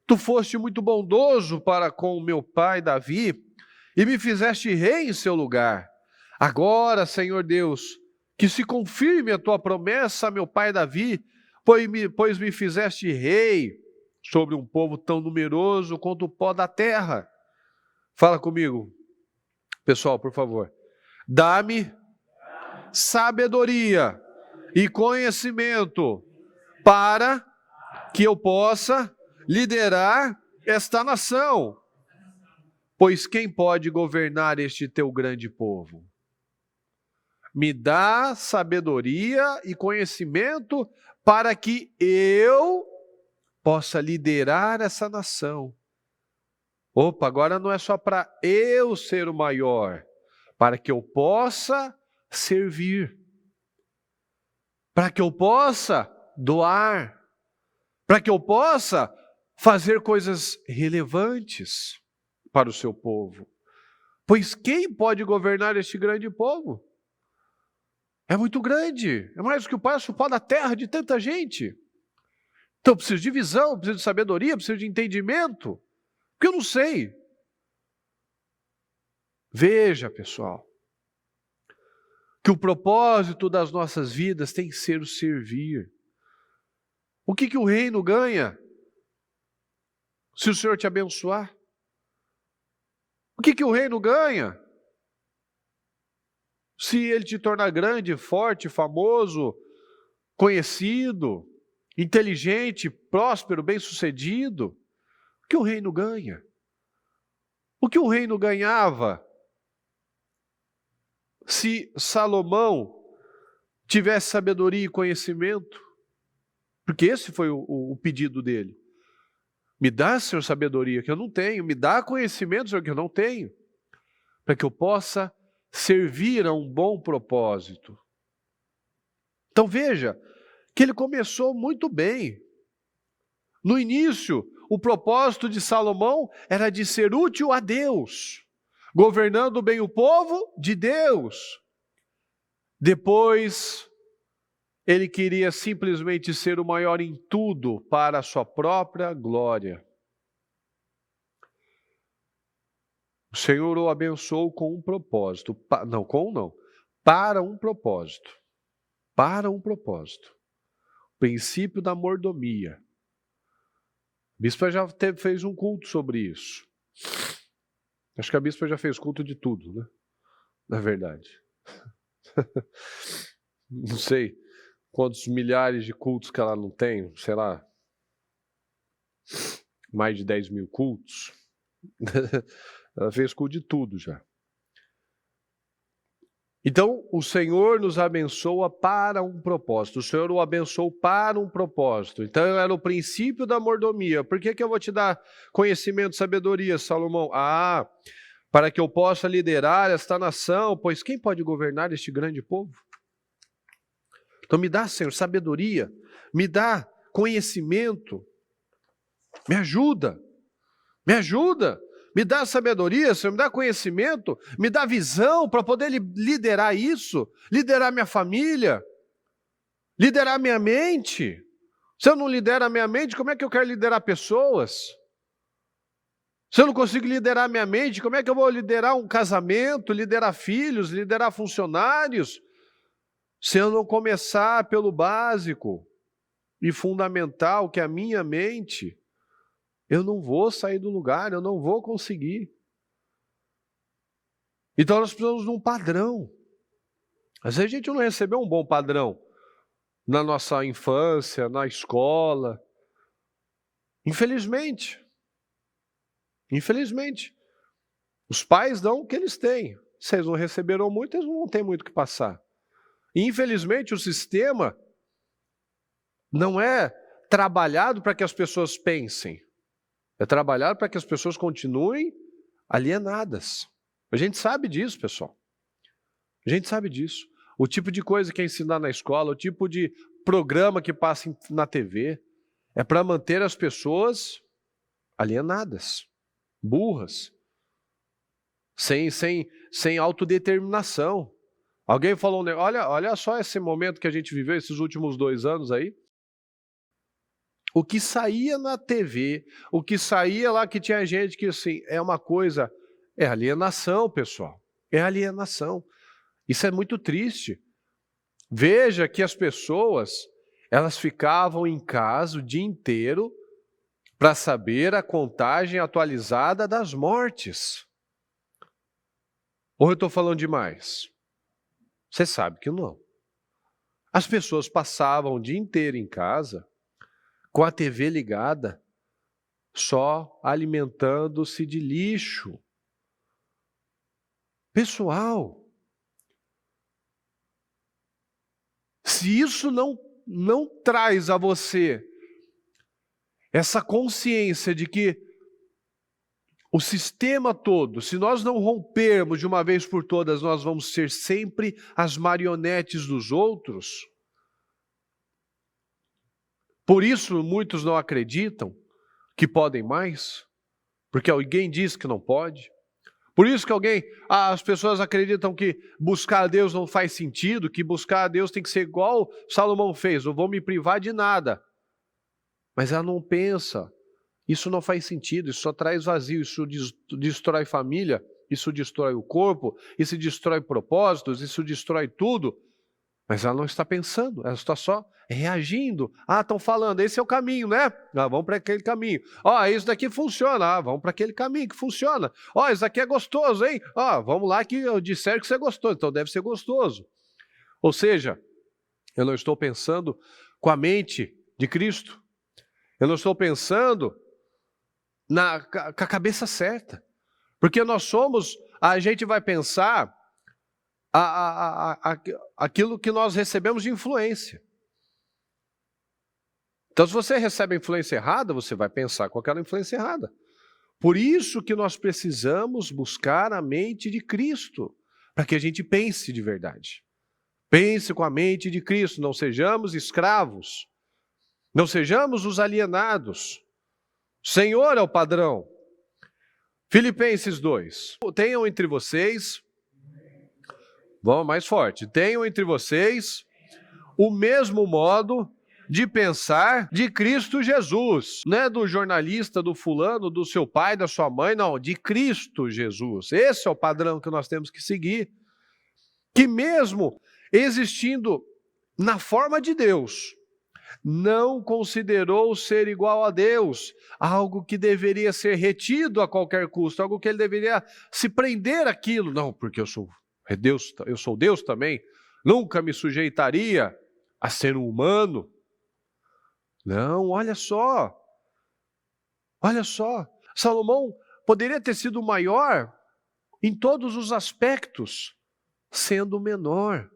tu foste muito bondoso para com meu pai Davi e me fizeste rei em seu lugar. Agora, Senhor Deus, que se confirme a tua promessa a meu pai Davi, pois me fizeste rei sobre um povo tão numeroso quanto o pó da terra. Fala comigo, pessoal, por favor. Dá-me sabedoria e conhecimento para que eu possa liderar esta nação. Pois quem pode governar este teu grande povo? Me dá sabedoria e conhecimento para que eu possa liderar essa nação. Opa, agora não é só para eu ser o maior, para que eu possa servir, para que eu possa doar, para que eu possa fazer coisas relevantes para o seu povo. Pois quem pode governar este grande povo? É muito grande, é mais do que o pó da terra de tanta gente. Então eu preciso de visão, eu preciso de sabedoria, eu preciso de entendimento, porque eu não sei. Veja, pessoal, que o propósito das nossas vidas tem que ser o servir. O que o reino ganha se o Senhor te abençoar? O que o reino ganha se ele te tornar grande, forte, famoso, conhecido, inteligente, próspero, bem-sucedido? O que o reino ganha? O que o reino ganhava se Salomão tivesse sabedoria e conhecimento? Porque esse foi o pedido dele. Me dá, Senhor, sabedoria que eu não tenho. Me dá conhecimento, Senhor, que eu não tenho. Para que eu possa servir a um bom propósito. Então veja, que ele começou muito bem. No início, o propósito de Salomão era de ser útil a Deus, governando bem o povo de Deus. Depois, ele queria simplesmente ser o maior em tudo para a sua própria glória. O Senhor o abençoou com um propósito. Para um propósito. Para um propósito. O princípio da mordomia. bispa já fez um culto sobre isso. Acho que a bispa já fez culto de tudo, né? Na verdade. Não sei quantos milhares de cultos que ela não tem, sei lá, mais de 10 mil cultos. Ela fez culto de tudo já. Então, o Senhor nos abençoa para um propósito. O Senhor o abençoou para um propósito. Então, era o princípio da mordomia. Por que eu vou te dar conhecimento e sabedoria, Salomão? Para que eu possa liderar esta nação, pois quem pode governar este grande povo? Então, me dá, Senhor, sabedoria, me dá conhecimento, me ajuda, me dá sabedoria, Senhor, me dá conhecimento, me dá visão para poder liderar isso, liderar minha família, liderar minha mente. Se eu não lidero a minha mente, como é que eu quero liderar pessoas? Se eu não consigo liderar a minha mente, como é que eu vou liderar um casamento, liderar filhos, liderar funcionários? Se eu não começar pelo básico e fundamental, que é a minha mente, eu não vou sair do lugar, eu não vou conseguir. Então nós precisamos de um padrão. Às vezes a gente não recebeu um bom padrão na nossa infância, na escola. Infelizmente. Os pais dão o que eles têm. Se eles não receberam muito, eles não vão ter muito o que passar. E infelizmente o sistema não é trabalhado para que as pessoas pensem. É trabalhar para que as pessoas continuem alienadas. A gente sabe disso, pessoal. A gente sabe disso. O tipo de coisa que é ensinar na escola, o tipo de programa que passa na TV, é para manter as pessoas alienadas, burras, sem autodeterminação. Alguém falou, olha só esse momento que a gente viveu esses últimos 2 anos aí. O que saía na TV, o que saía lá que tinha gente que assim, é uma coisa, é alienação, pessoal. É alienação. Isso é muito triste. Veja que as pessoas, elas ficavam em casa o dia inteiro para saber a contagem atualizada das mortes. Ou eu estou falando demais? Você sabe que não. As pessoas passavam o dia inteiro em casa com a TV ligada, só alimentando-se de lixo. Pessoal, se isso não traz a você essa consciência de que o sistema todo, se nós não rompermos de uma vez por todas, nós vamos ser sempre as marionetes dos outros. Por isso muitos não acreditam que podem mais, porque alguém diz que não pode. Por isso que as pessoas acreditam que buscar a Deus não faz sentido, que buscar a Deus tem que ser igual Salomão fez, não vou me privar de nada. Mas ela não pensa, isso não faz sentido, isso só traz vazio, isso destrói família, isso destrói o corpo, isso destrói propósitos, isso destrói tudo. Mas ela não está pensando, ela está só reagindo. Estão falando, esse é o caminho, né? Vamos para aquele caminho. Isso daqui funciona, vamos para aquele caminho que funciona. Isso daqui é gostoso, hein? Vamos lá que eu disser que isso é gostoso, então deve ser gostoso. Ou seja, eu não estou pensando com a mente de Cristo. Eu não estou pensando com a cabeça certa. Porque a gente vai pensar aquilo que nós recebemos de influência. Então, se você recebe a influência errada, você vai pensar com aquela influência errada. Por isso que nós precisamos buscar a mente de Cristo, para que a gente pense de verdade. Pense com a mente de Cristo, não sejamos escravos, não sejamos os alienados. O Senhor é o padrão. Filipenses 2. Tenham entre vocês, vamos mais forte, tenham entre vocês o mesmo modo de pensar de Cristo Jesus. Não é do jornalista, do fulano, do seu pai, da sua mãe, não, de Cristo Jesus. Esse é o padrão que nós temos que seguir. Que mesmo existindo na forma de Deus, não considerou ser igual a Deus, algo que deveria ser retido a qualquer custo, algo que ele deveria se prender àquilo. Não, porque eu sou Deus, eu sou Deus também, nunca me sujeitaria a ser um humano. Não, olha só, Salomão poderia ter sido maior em todos os aspectos, sendo menor.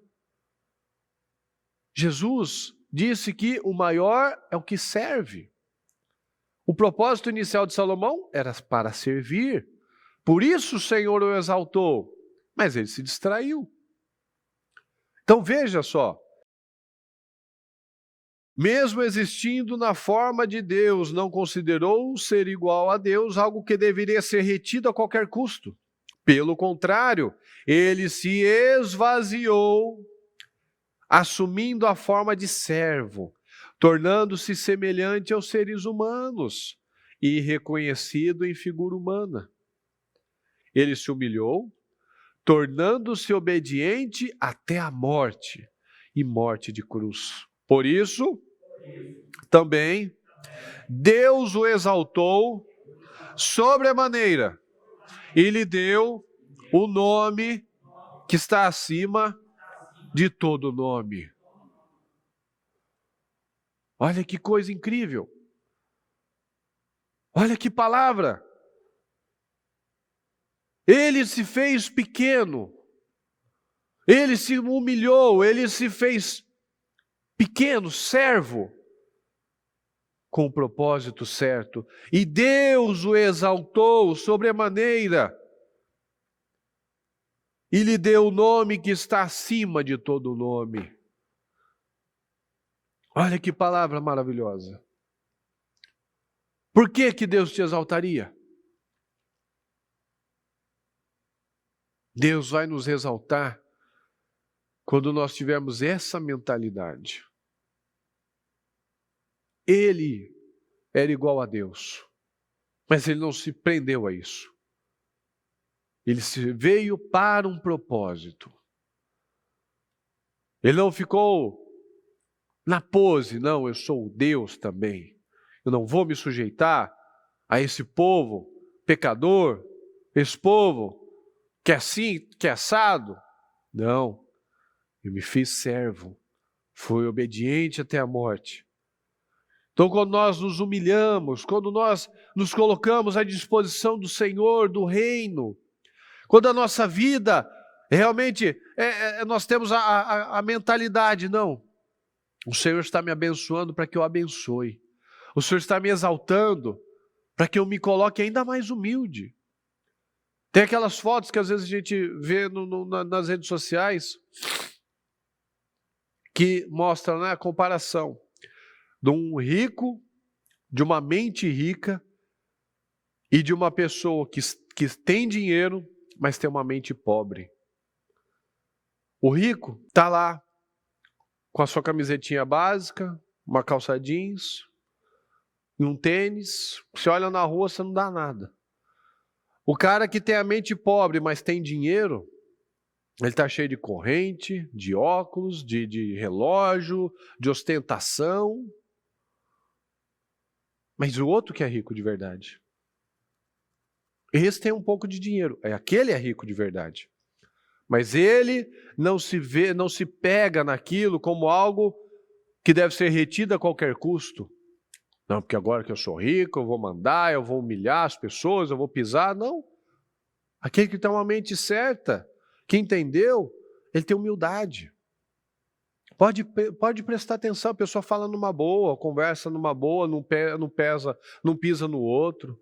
Jesus disse que o maior é o que serve. O propósito inicial de Salomão era para servir. Por isso o Senhor o exaltou, mas ele se distraiu. Então veja só, mesmo existindo na forma de Deus, não considerou ser igual a Deus algo que deveria ser retido a qualquer custo. Pelo contrário, ele se esvaziou, assumindo a forma de servo, tornando-se semelhante aos seres humanos e reconhecido em figura humana. Ele se humilhou, tornando-se obediente até a morte, e morte de cruz. Por isso, também, Deus o exaltou sobremaneira e lhe deu o nome que está acima de todo nome. Olha que coisa incrível. Olha que palavra. Ele se fez pequeno. Ele se humilhou, ele se fez pequeno, servo, com o propósito certo. E Deus o exaltou sobremaneira e lhe deu o nome que está acima de todo nome. Olha que palavra maravilhosa. Por que Deus te exaltaria? Deus vai nos exaltar quando nós tivermos essa mentalidade. Ele era igual a Deus, mas ele não se prendeu a isso. Ele veio para um propósito. Ele não ficou na pose, não, eu sou Deus também. Eu não vou me sujeitar a esse povo pecador, esse povo que é assim, que é assado. Não, eu me fiz servo, fui obediente até a morte. Então, quando nós nos humilhamos, quando nós nos colocamos à disposição do Senhor, do reino, quando a nossa vida realmente, nós temos a mentalidade, não, o Senhor está me abençoando para que eu abençoe. O Senhor está me exaltando para que eu me coloque ainda mais humilde. Tem aquelas fotos que às vezes a gente vê nas redes sociais que mostram, né, a comparação de um rico, de uma mente rica e de uma pessoa que tem dinheiro, mas tem uma mente pobre. O rico está lá com a sua camisetinha básica, uma calça jeans e um tênis. Você olha na rua, você não dá nada. O cara que tem a mente pobre, mas tem dinheiro, ele está cheio de corrente, de óculos, de relógio, de ostentação. Mas o outro que é rico de verdade, esse tem um pouco de dinheiro, aquele é rico de verdade. Mas ele não se pega naquilo como algo que deve ser retido a qualquer custo. Não, porque agora que eu sou rico, eu vou mandar, eu vou humilhar as pessoas, eu vou pisar. Não. Aquele que tem uma mente certa, que entendeu, ele tem humildade. Pode prestar atenção, a pessoa fala numa boa, conversa numa boa, não pisa no outro.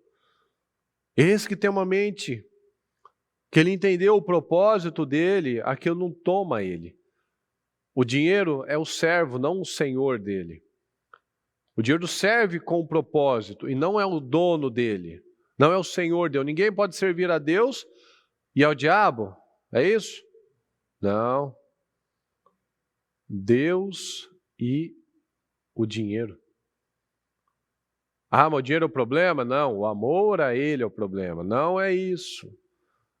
Esse que tem uma mente, que ele entendeu o propósito dele, aquilo não toma ele. O dinheiro é o servo, não o senhor dele. O dinheiro serve com um propósito e não é o dono dele, não é o senhor dele. Ninguém pode servir a Deus e ao diabo, é isso? Não. Deus e o dinheiro. Ah, mas o dinheiro é o problema? Não, o amor a ele é o problema. Não é isso.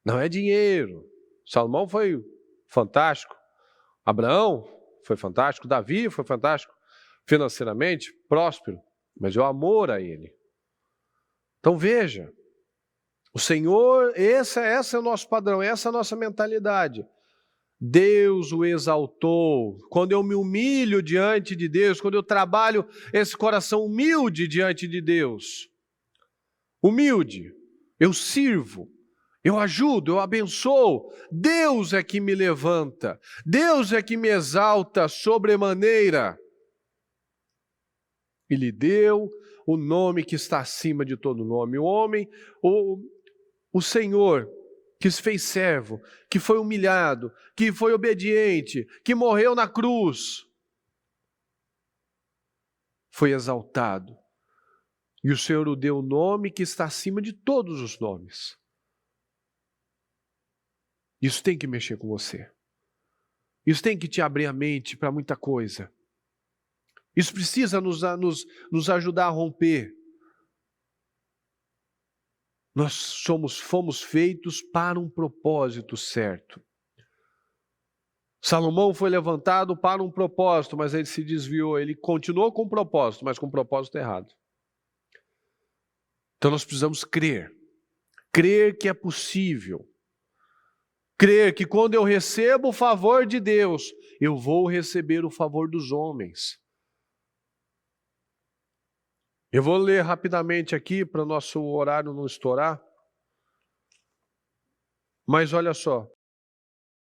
Não é dinheiro. Salomão foi fantástico. Abraão foi fantástico. Davi foi fantástico. financeiramente próspero, mas é o amor a Ele. Então veja, o Senhor, esse é o nosso padrão, essa é a nossa mentalidade. Deus o exaltou. Quando eu me humilho diante de Deus, quando eu trabalho esse coração humilde diante de Deus, humilde, eu sirvo, eu ajudo, eu abençoo, Deus é que me levanta, Deus é que me exalta sobremaneira. E lhe deu o nome que está acima de todo nome. O homem, o Senhor, que se fez servo, que foi humilhado, que foi obediente, que morreu na cruz, foi exaltado. E o Senhor o deu o nome que está acima de todos os nomes. Isso tem que mexer com você. Isso tem que te abrir a mente para muita coisa. Isso precisa nos ajudar a romper. Nós fomos feitos para um propósito certo. Salomão foi levantado para um propósito, mas ele se desviou. Ele continuou com o propósito, mas com o propósito errado. Então nós precisamos crer. Crer que é possível. Crer que quando eu recebo o favor de Deus, eu vou receber o favor dos homens. Eu vou ler rapidamente aqui para o nosso horário não estourar. Mas olha só.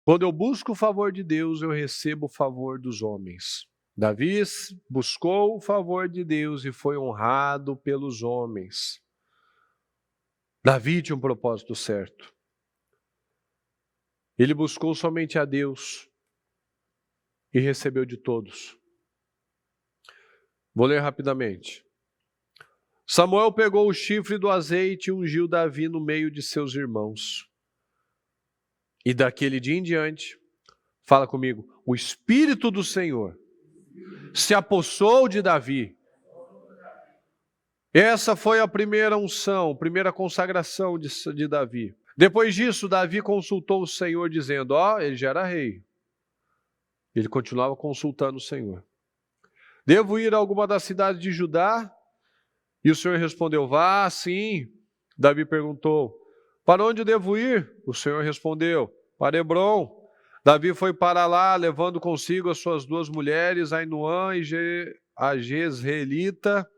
Quando eu busco o favor de Deus, eu recebo o favor dos homens. Davi buscou o favor de Deus e foi honrado pelos homens. Davi tinha um propósito certo. Ele buscou somente a Deus e recebeu de todos. Vou ler rapidamente. Samuel pegou o chifre do azeite e ungiu Davi no meio de seus irmãos. E daquele dia em diante, fala comigo, o Espírito do Senhor se apossou de Davi. Essa foi a primeira unção, a primeira consagração de Davi. Depois disso, Davi consultou o Senhor dizendo, ele já era rei. Ele continuava consultando o Senhor. Devo ir a alguma das cidades de Judá? E o Senhor respondeu, vá, sim. Davi perguntou, para onde devo ir? O Senhor respondeu, para Hebrom. Davi foi para lá, levando consigo as suas duas mulheres, Ainoã e a Jezreelita,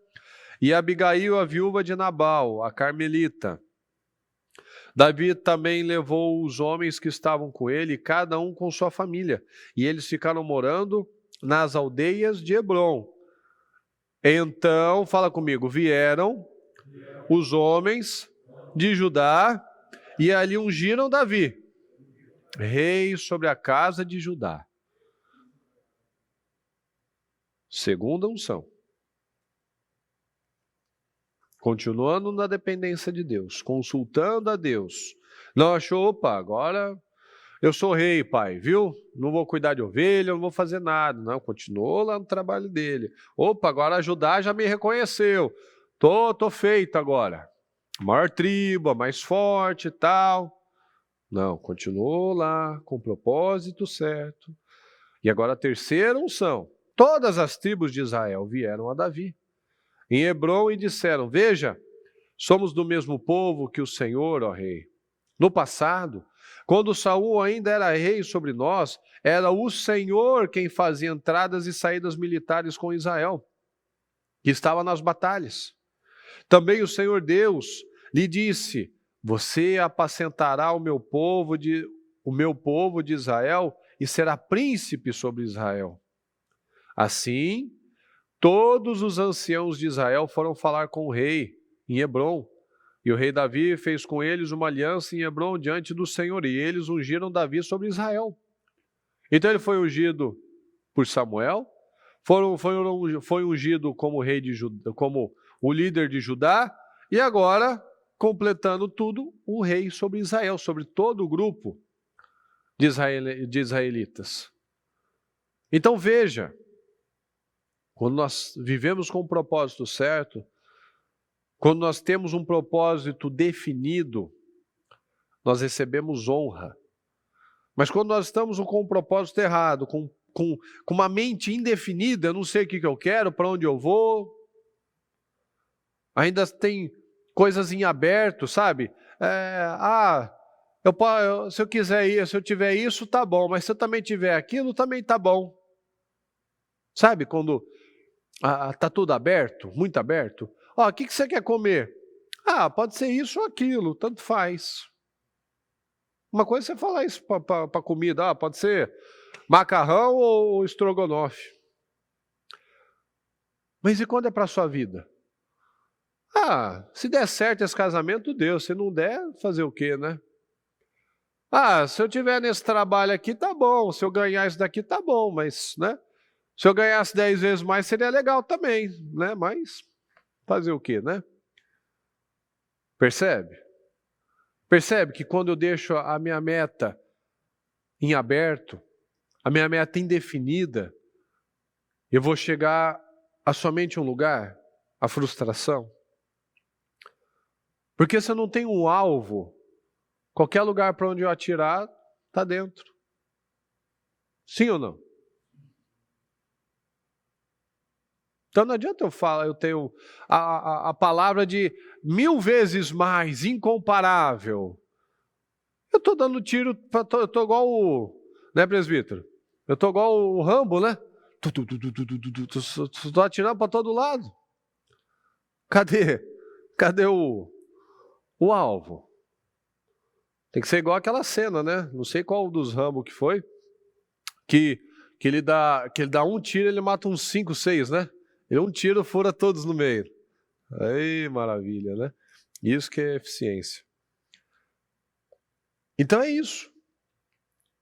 e Abigail, a viúva de Nabal, a Carmelita. Davi também levou os homens que estavam com ele, cada um com sua família, e eles ficaram morando nas aldeias de Hebrom. Então, fala comigo, vieram os homens de Judá e ali ungiram Davi, rei sobre a casa de Judá. Segunda unção. Continuando na dependência de Deus, consultando a Deus. Não achou, opa, agora eu sou rei, pai, viu? Não vou cuidar de ovelha, não vou fazer nada. Não, continuou lá no trabalho dele. Opa, agora Judá já me reconheceu. Tô feito agora. A maior tribo, a mais forte e tal. Não, continuou lá com o propósito certo. E agora a terceira unção. Todas as tribos de Israel vieram a Davi em Hebrom e disseram, veja, somos do mesmo povo que o Senhor, ó rei. No passado, quando Saul ainda era rei sobre nós, era o Senhor quem fazia entradas e saídas militares com Israel, que estava nas batalhas. Também o Senhor Deus lhe disse, você apacentará o meu povo de Israel e será príncipe sobre Israel. Assim, todos os anciãos de Israel foram falar com o rei em Hebrom. E o rei Davi fez com eles uma aliança em Hebrom diante do Senhor. E eles ungiram Davi sobre Israel. Então ele foi ungido por Samuel. Foi ungido como rei de Judá, como o líder de Judá. E agora, completando tudo, o rei sobre Israel, sobre todo o grupo de israelitas. Então veja, quando nós vivemos com o propósito certo, quando nós temos um propósito definido, nós recebemos honra. Mas quando nós estamos com um propósito errado, com com uma mente indefinida, eu não sei o que eu quero, para onde eu vou. Ainda tem coisas em aberto, sabe? Se eu quiser isso, se eu tiver isso, tá bom, mas se eu também tiver aquilo, também tá bom. Sabe, quando tá tudo aberto, muito aberto? O que você quer comer? Pode ser isso ou aquilo, tanto faz. Uma coisa é você falar isso para comida, pode ser macarrão ou estrogonofe. Mas e quando é para a sua vida? Se der certo esse casamento, Deus. Se não der, fazer o quê, né? Se eu tiver nesse trabalho aqui, tá bom. Se eu ganhar isso daqui, tá bom. Mas, né? Se eu ganhasse 10 vezes mais, seria legal também, né? Mas, fazer o quê, né? Percebe? Percebe que quando eu deixo a minha meta em aberto, a minha meta indefinida, eu vou chegar a somente um lugar? A frustração. Porque se eu não tenho um alvo, qualquer lugar para onde eu atirar, está dentro. Sim ou não? Então não adianta eu falar, eu tenho a palavra de 1000 vezes mais, incomparável. Eu estou dando tiro, eu estou igual o, né, presbítero? Eu estou igual o Rambo, né? Estou atirando para todo lado. Cadê o alvo? Tem que ser igual aquela cena, né? Não sei qual dos Rambo que foi, que ele dá um tiro, ele mata uns 5, 6, né? E um tiro fura todos no meio. Aí, maravilha, né? Isso que é eficiência. Então é isso.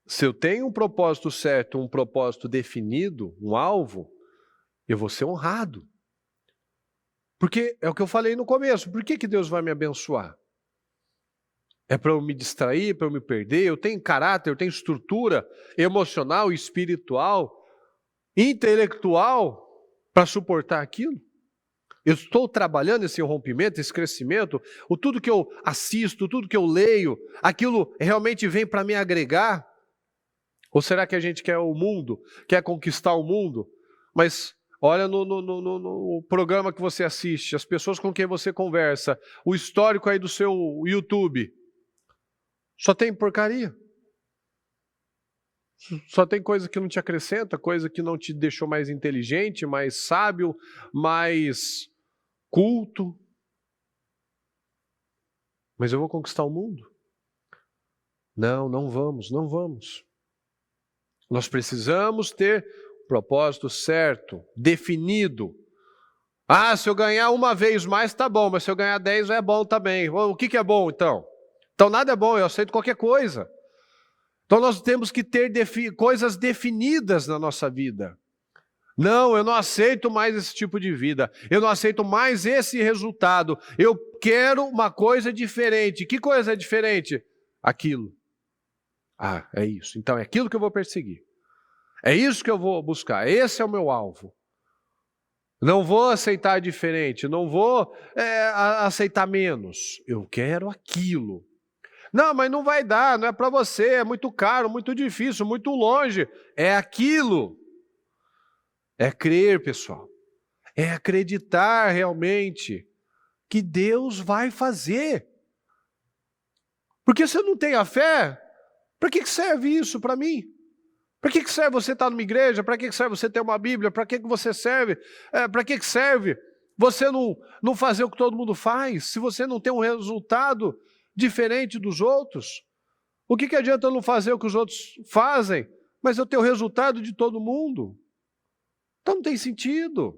Se eu tenho um propósito certo, um propósito definido, um alvo, eu vou ser honrado. Porque é o que eu falei no começo. Por que Deus vai me abençoar? É para eu me distrair, para eu me perder? Eu tenho caráter, eu tenho estrutura emocional, espiritual, intelectual para suportar aquilo? Eu estou trabalhando esse rompimento, esse crescimento, tudo que eu assisto, tudo que eu leio, aquilo realmente vem para me agregar? Ou será que a gente quer o mundo, quer conquistar o mundo, mas olha no programa que você assiste, as pessoas com quem você conversa, o histórico aí do seu YouTube, só tem porcaria. Só tem coisa que não te acrescenta, coisa que não te deixou mais inteligente, mais sábio, mais culto. Mas eu vou conquistar o mundo? Não vamos. Nós precisamos ter o propósito certo, definido. Se eu ganhar uma vez mais, tá bom, mas se eu ganhar 10 é bom também. O que é bom, então? Então nada é bom, eu aceito qualquer coisa. Então nós temos que ter coisas definidas na nossa vida. Não, eu não aceito mais esse tipo de vida. Eu não aceito mais esse resultado. Eu quero uma coisa diferente. Que coisa é diferente? Aquilo. É isso. Então é aquilo que eu vou perseguir. É isso que eu vou buscar. Esse é o meu alvo. Não vou aceitar diferente. Não vou aceitar menos. Eu quero aquilo. Não, mas não vai dar, não é para você, é muito caro, muito difícil, muito longe. É aquilo. É crer, pessoal. É acreditar realmente que Deus vai fazer. Porque se eu não tenho a fé, para que serve isso para mim? Para que serve você estar numa igreja? Para que serve você ter uma Bíblia? Para que você serve? Para que serve você não fazer o que todo mundo faz? Se você não tem um resultado diferente dos outros, o que adianta eu não fazer o que os outros fazem, mas eu ter o resultado de todo mundo? Então não tem sentido.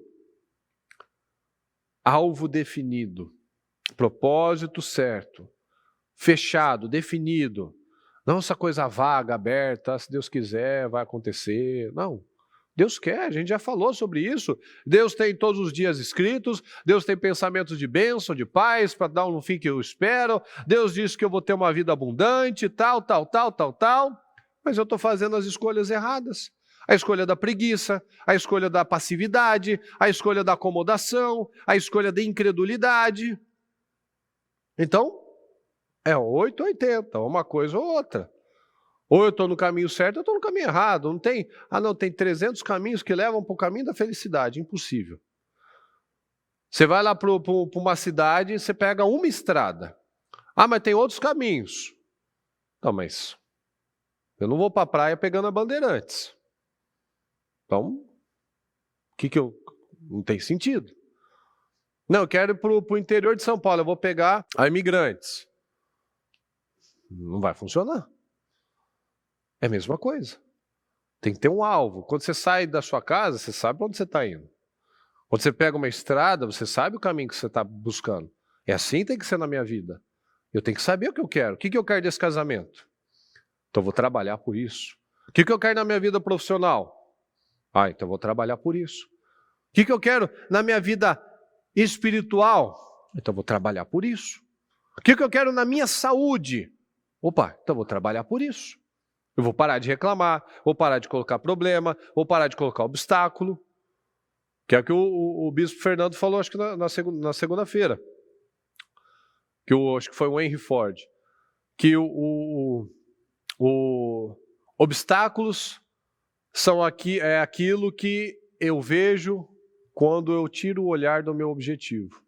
Alvo definido, propósito certo, fechado, definido. Não essa coisa vaga, aberta, se Deus quiser vai acontecer. Não, Deus quer, a gente já falou sobre isso. Deus tem todos os dias escritos, Deus tem pensamentos de bênção, de paz, para dar um fim que eu espero. Deus disse que eu vou ter uma vida abundante, tal. Mas eu estou fazendo as escolhas erradas. A escolha da preguiça, a escolha da passividade, a escolha da acomodação, a escolha da incredulidade. Então, é 8 ou 80, uma coisa ou outra. Ou eu estou no caminho certo, ou eu estou no caminho errado. Não tem, tem 300 caminhos que levam para o caminho da felicidade. Impossível. Você vai lá para uma cidade e você pega uma estrada. Mas tem outros caminhos. Não, mas eu não vou para a praia pegando a Bandeirantes. Então, não tem sentido. Não, eu quero ir para o interior de São Paulo, eu vou pegar a Imigrantes. Não vai funcionar. É a mesma coisa. Tem que ter um alvo. Quando você sai da sua casa, você sabe para onde você está indo. Quando você pega uma estrada, você sabe o caminho que você está buscando. É assim que tem que ser na minha vida. Eu tenho que saber o que eu quero. O que eu quero desse casamento? Então eu vou trabalhar por isso. O que eu quero na minha vida profissional? Então eu vou trabalhar por isso. O que eu quero na minha vida espiritual? Então eu vou trabalhar por isso. O que eu quero na minha saúde? Então eu vou trabalhar por isso. Eu vou parar de reclamar, vou parar de colocar problema, vou parar de colocar obstáculo. Que é o que o bispo Fernando falou, acho que na segunda-feira. Acho que foi o Henry Ford. Que obstáculos são aquilo que eu vejo quando eu tiro o olhar do meu objetivo.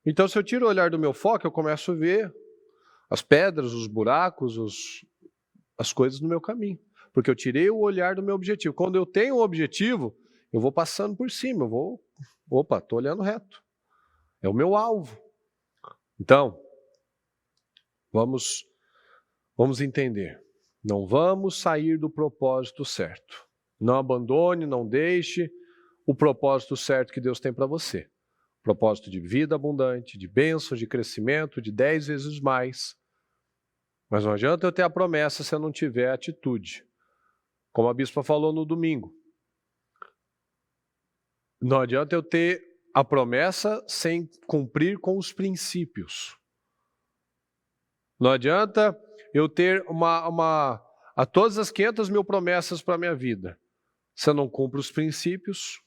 Então, se eu tiro o olhar do meu foco, eu começo a ver as pedras, os buracos, as coisas no meu caminho. Porque eu tirei o olhar do meu objetivo. Quando eu tenho um objetivo, eu vou passando por cima, estou olhando reto. É o meu alvo. Então, vamos entender. Não vamos sair do propósito certo. Não abandone, não deixe o propósito certo que Deus tem para você. Propósito de vida abundante, de bênção, de crescimento, de 10 vezes mais. Mas não adianta eu ter a promessa se eu não tiver atitude. Como a bispa falou no domingo. Não adianta eu ter a promessa sem cumprir com os princípios. Não adianta eu ter todas as 500 mil promessas para a minha vida. Se eu não cumpro os princípios,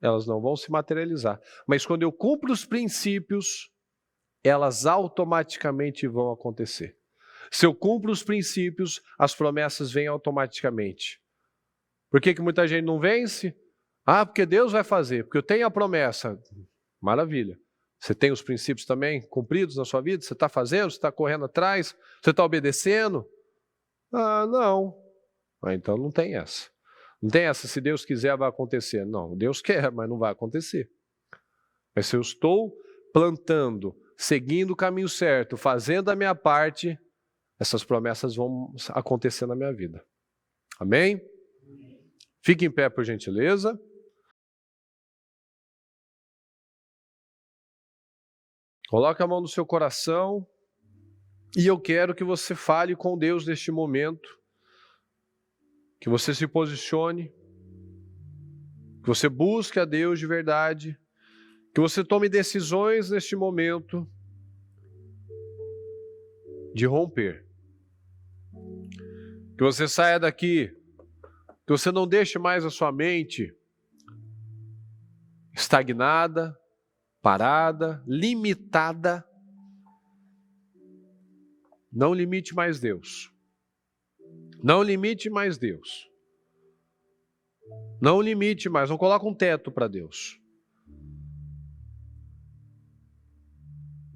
elas não vão se materializar. Mas quando eu cumpro os princípios, elas automaticamente vão acontecer. Se eu cumpro os princípios, as promessas vêm automaticamente. Por que muita gente não vence? Porque Deus vai fazer, porque eu tenho a promessa. Maravilha. Você tem os princípios também cumpridos na sua vida? Você está fazendo? Você está correndo atrás? Você está obedecendo? Não. Então não tem essa. Não tem essa, se Deus quiser vai acontecer. Não, Deus quer, mas não vai acontecer. Mas se eu estou plantando, seguindo o caminho certo, fazendo a minha parte, essas promessas vão acontecer na minha vida. Amém? Fique em pé, por gentileza. Coloque a mão no seu coração e eu quero que você fale com Deus neste momento, que você se posicione, que você busque a Deus de verdade, que você tome decisões neste momento de romper. Que você saia daqui, que você não deixe mais a sua mente estagnada, parada, limitada. Não limite mais Deus. Não limite mais Deus. Não limite mais, não coloque um teto para Deus.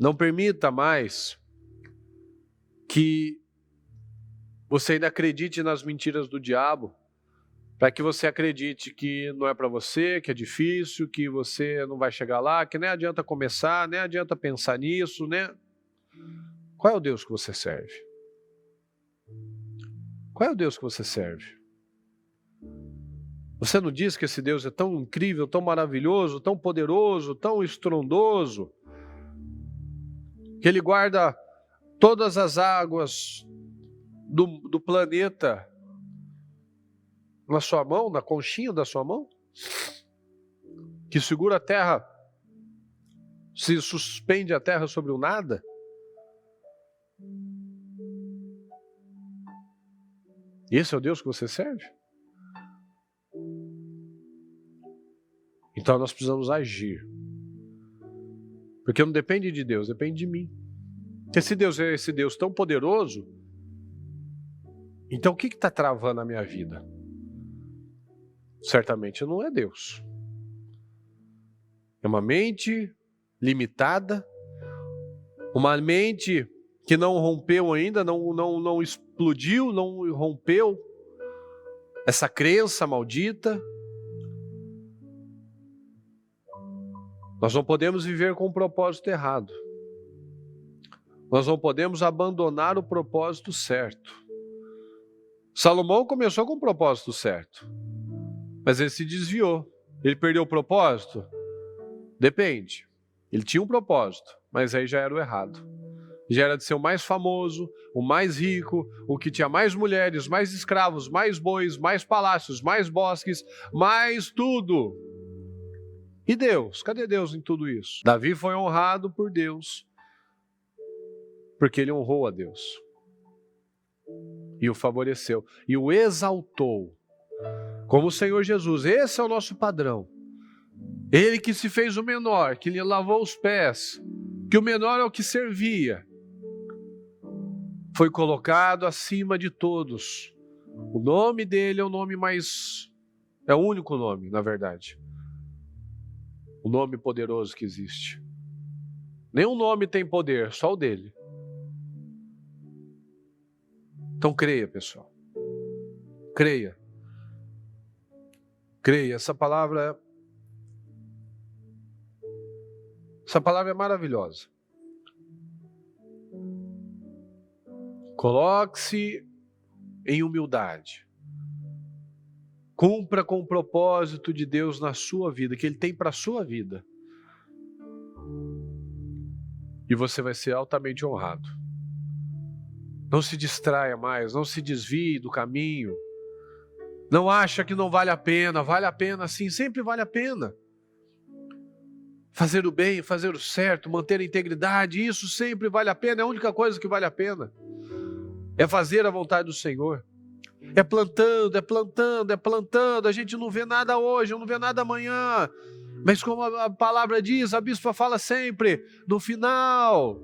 Não permita mais que você ainda acredite nas mentiras do diabo, para que você acredite que não é para você, que é difícil, que você não vai chegar lá, que nem adianta começar, nem adianta pensar nisso, né? Qual é o Deus que você serve? Qual é o Deus que você serve? Você não diz que esse Deus é tão incrível, tão maravilhoso, tão poderoso, tão estrondoso, que Ele guarda todas as águas do planeta na sua mão, na conchinha da sua mão? Que segura a terra, se suspende a terra sobre o nada? Esse é o Deus que você serve? Então nós precisamos agir. Porque não depende de Deus, depende de mim. Esse Deus é esse Deus tão poderoso Então o que está travando a minha vida? Certamente não é Deus. É uma mente limitada, uma mente que não rompeu ainda, não explodiu, não rompeu essa crença maldita. Nós não podemos viver com um propósito errado. Nós não podemos abandonar o propósito certo. Salomão começou com o propósito certo, mas ele se desviou. Ele perdeu o propósito? Depende. Ele tinha um propósito, mas aí já era o errado. Já era de ser o mais famoso, o mais rico, o que tinha mais mulheres, mais escravos, mais bois, mais palácios, mais bosques, mais tudo. E Deus? Cadê Deus em tudo isso? Davi foi honrado por Deus, porque ele honrou a Deus. E o favoreceu, e o exaltou. Como o Senhor Jesus, esse é o nosso padrão. Ele que se fez o menor, que lhe lavou os pés, que o menor é o que servia, foi colocado acima de todos. O nome dele é o nome mais... é o único nome, na verdade. O nome poderoso que existe. Nenhum nome tem poder, só o dele. Então creia, pessoal. Creia. Creia. Essa palavra é maravilhosa. Coloque-se em humildade. Cumpra com o propósito de Deus na sua vida, que Ele tem para a sua vida. E você vai ser altamente honrado. Não se distraia mais, não se desvie do caminho. Não acha que não vale a pena sim, sempre vale a pena. Fazer o bem, fazer o certo, manter a integridade, isso sempre vale a pena, é a única coisa que vale a pena. É fazer a vontade do Senhor. É plantando, a gente não vê nada hoje, não vê nada amanhã. Mas como a palavra diz, a bispa fala sempre, no final,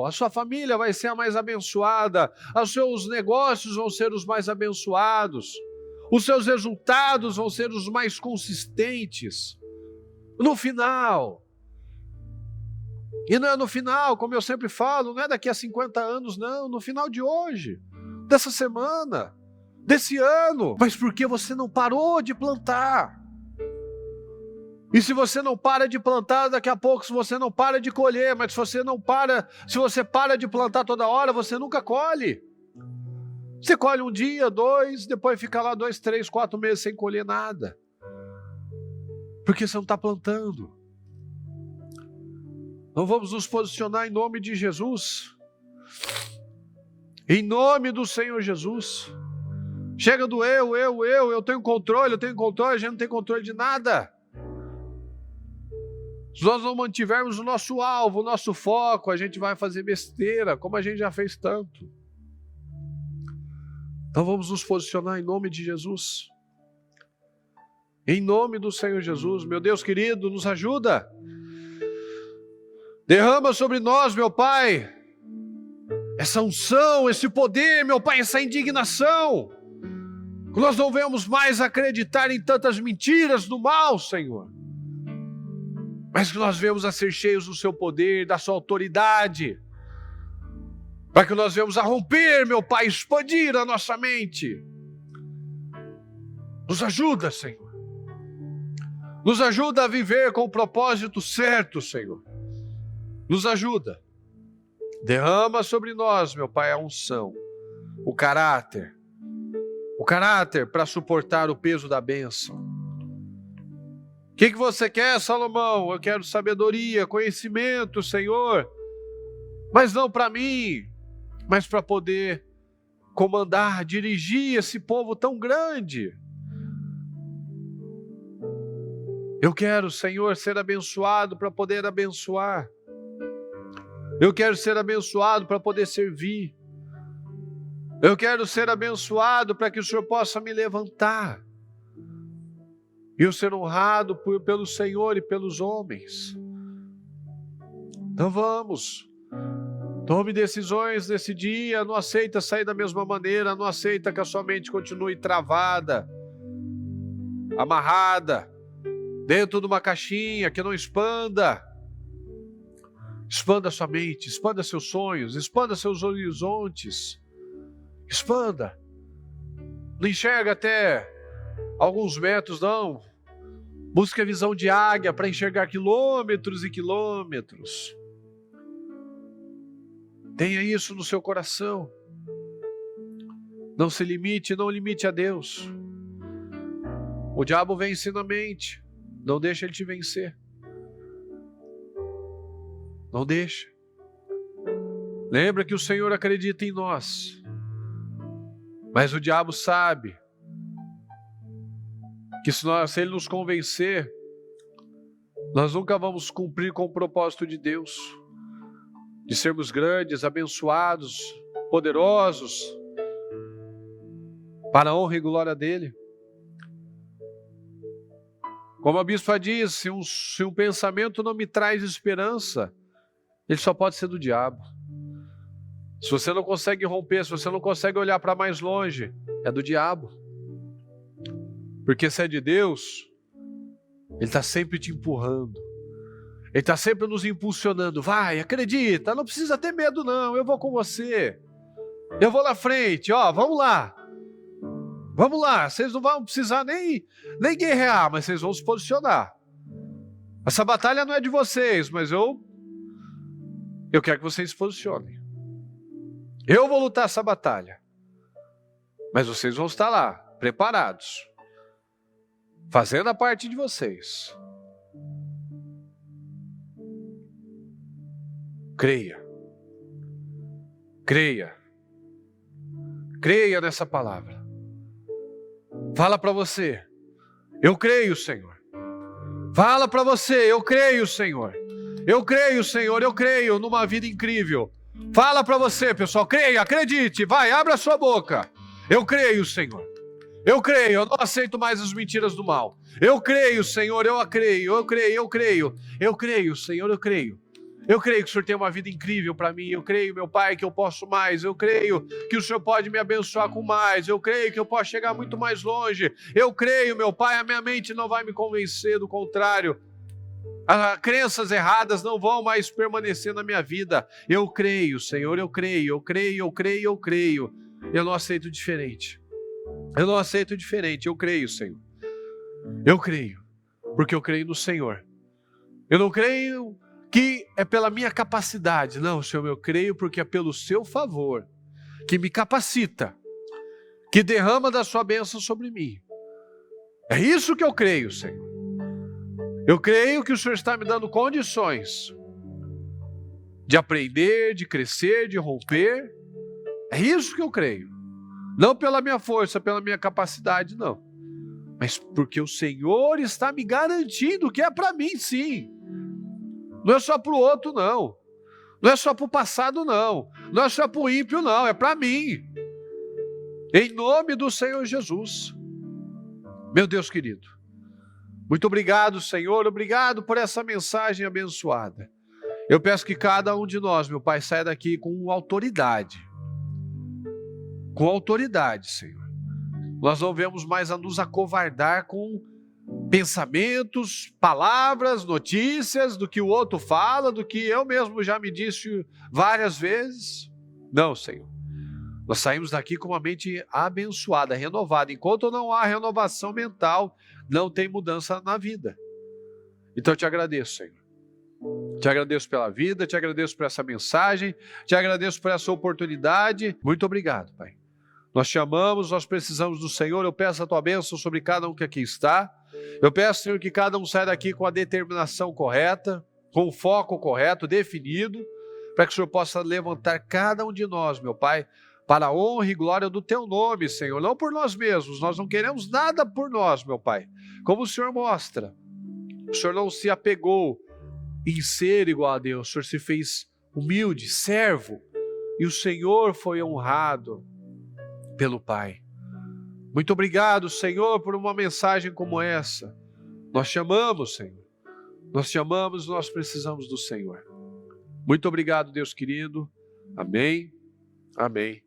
a sua família vai ser a mais abençoada, os seus negócios vão ser os mais abençoados, os seus resultados vão ser os mais consistentes. No final. E não é no final, como eu sempre falo, não é daqui a 50 anos, não, no final de hoje, dessa semana, desse ano. Mas porque você não parou de plantar. E se você não para de plantar, daqui a pouco você não para de colher, mas se você para de plantar toda hora, você nunca colhe. Você colhe um dia, 2, depois fica lá 2, 3, 4 meses sem colher nada. Porque você não está plantando. Não vamos nos posicionar em nome de Jesus. Em nome do Senhor Jesus. Chega do eu tenho controle, a gente não tem controle de nada. Se nós não mantivermos o nosso alvo, o nosso foco, a gente vai fazer besteira, como a gente já fez tanto. Então vamos nos posicionar em nome de Jesus. Em nome do Senhor Jesus, meu Deus querido, nos ajuda. Derrama sobre nós, meu Pai, essa unção, esse poder, meu Pai, essa indignação. Que nós não venhamos mais acreditar em tantas mentiras do mal, Senhor. Mas que nós venhamos a ser cheios do seu poder, da sua autoridade. Para que nós venhamos a romper, meu Pai, expandir a nossa mente. Nos ajuda, Senhor. Nos ajuda a viver com o propósito certo, Senhor. Nos ajuda. Derrama sobre nós, meu Pai, a unção, o caráter para suportar o peso da bênção. O que você quer, Salomão? Eu quero sabedoria, conhecimento, Senhor, mas não para mim, mas para poder comandar, dirigir esse povo tão grande. Eu quero, Senhor, ser abençoado para poder abençoar. Eu quero ser abençoado para poder servir. Eu quero ser abençoado para que o Senhor possa me levantar. E eu ser honrado pelo Senhor e pelos homens. Então vamos. Tome decisões nesse dia, não aceita sair da mesma maneira, não aceita que a sua mente continue travada, amarrada, dentro de uma caixinha, que não expanda. Expanda sua mente, expanda seus sonhos, expanda seus horizontes, expanda. Não enxerga até alguns metros, não. Busque a visão de águia para enxergar quilômetros e quilômetros. Tenha isso no seu coração. Não se limite, não limite a Deus. O diabo vence na mente. Não deixa ele te vencer. Não deixa. Lembra que o Senhor acredita em nós. Mas o diabo sabe que se ele nos convencer, nós nunca vamos cumprir com o propósito de Deus, de sermos grandes, abençoados, poderosos, para a honra e glória dele. Como a bispa diz, se um pensamento não me traz esperança, ele só pode ser do diabo. Se você não consegue romper, se você não consegue olhar para mais longe, é do diabo. Porque se é de Deus, ele está sempre te empurrando. Ele está sempre nos impulsionando. Vai, acredita, não precisa ter medo não, eu vou com você. Eu vou na frente, ó, vamos lá. Vamos lá, vocês não vão precisar nem guerrear, mas vocês vão se posicionar. Essa batalha não é de vocês, mas eu quero que vocês se posicionem. Eu vou lutar essa batalha. Mas vocês vão estar lá, preparados, fazendo a parte de vocês. Creia. Creia. Creia nessa palavra. Fala para você, eu creio, Senhor. Fala para você, eu creio, Senhor. Eu creio, Senhor, eu creio numa vida incrível. Fala para você, pessoal, creia, acredite, vai, abre a sua boca. Eu creio, Senhor. Eu creio, eu não aceito mais as mentiras do mal. Eu creio, Senhor, eu creio, eu creio, eu creio. Eu creio, Senhor, eu creio. Eu creio que o Senhor tem uma vida incrível para mim. Eu creio, meu Pai, que eu posso mais. Eu creio que o Senhor pode me abençoar com mais. Eu creio que eu posso chegar muito mais longe. Eu creio, meu Pai, a minha mente não vai me convencer, do contrário. As crenças erradas não vão mais permanecer na minha vida. Eu creio, Senhor, eu creio, eu creio, eu creio, eu creio. Eu não aceito diferente. Eu não aceito diferente. Eu creio, Senhor. Eu creio, porque eu creio no Senhor. Eu não creio que é pela minha capacidade. Não, Senhor, eu creio porque é pelo seu favor, que me capacita, que derrama da sua bênção sobre mim. É isso que eu creio, Senhor. Eu creio que o Senhor está me dando condições de aprender, de crescer, de romper. É isso que eu creio. Não pela minha força, pela minha capacidade, não. Mas porque o Senhor está me garantindo que é para mim, sim. Não é só para o outro, não. Não é só para o passado, não. Não é só para o ímpio, não. É para mim. Em nome do Senhor Jesus. Meu Deus querido. Muito obrigado, Senhor. Obrigado por essa mensagem abençoada. Eu peço que cada um de nós, meu Pai, saia daqui com autoridade. Com autoridade, Senhor. Nós não vamos mais a nos acovardar com pensamentos, palavras, notícias, do que o outro fala, do que eu mesmo já me disse várias vezes. Não, Senhor. Nós saímos daqui com uma mente abençoada, renovada. Enquanto não há renovação mental, não tem mudança na vida. Então eu te agradeço, Senhor. Te agradeço pela vida, te agradeço por essa mensagem, te agradeço por essa oportunidade. Muito obrigado, Pai. Nós te amamos, nós precisamos do Senhor. Eu peço a tua bênção sobre cada um que aqui está. Eu peço, Senhor, que cada um saia daqui com a determinação correta, com o foco correto, definido, para que o Senhor possa levantar cada um de nós, meu Pai, para a honra e glória do teu nome, Senhor. Não por nós mesmos, nós não queremos nada por nós, meu Pai. Como o Senhor mostra, o Senhor não se apegou em ser igual a Deus, o Senhor se fez humilde, servo, e o Senhor foi honrado pelo Pai. Muito obrigado, Senhor, por uma mensagem como essa. Nós te amamos, Senhor. Nós te amamos, nós precisamos do Senhor. Muito obrigado, Deus querido. Amém. Amém.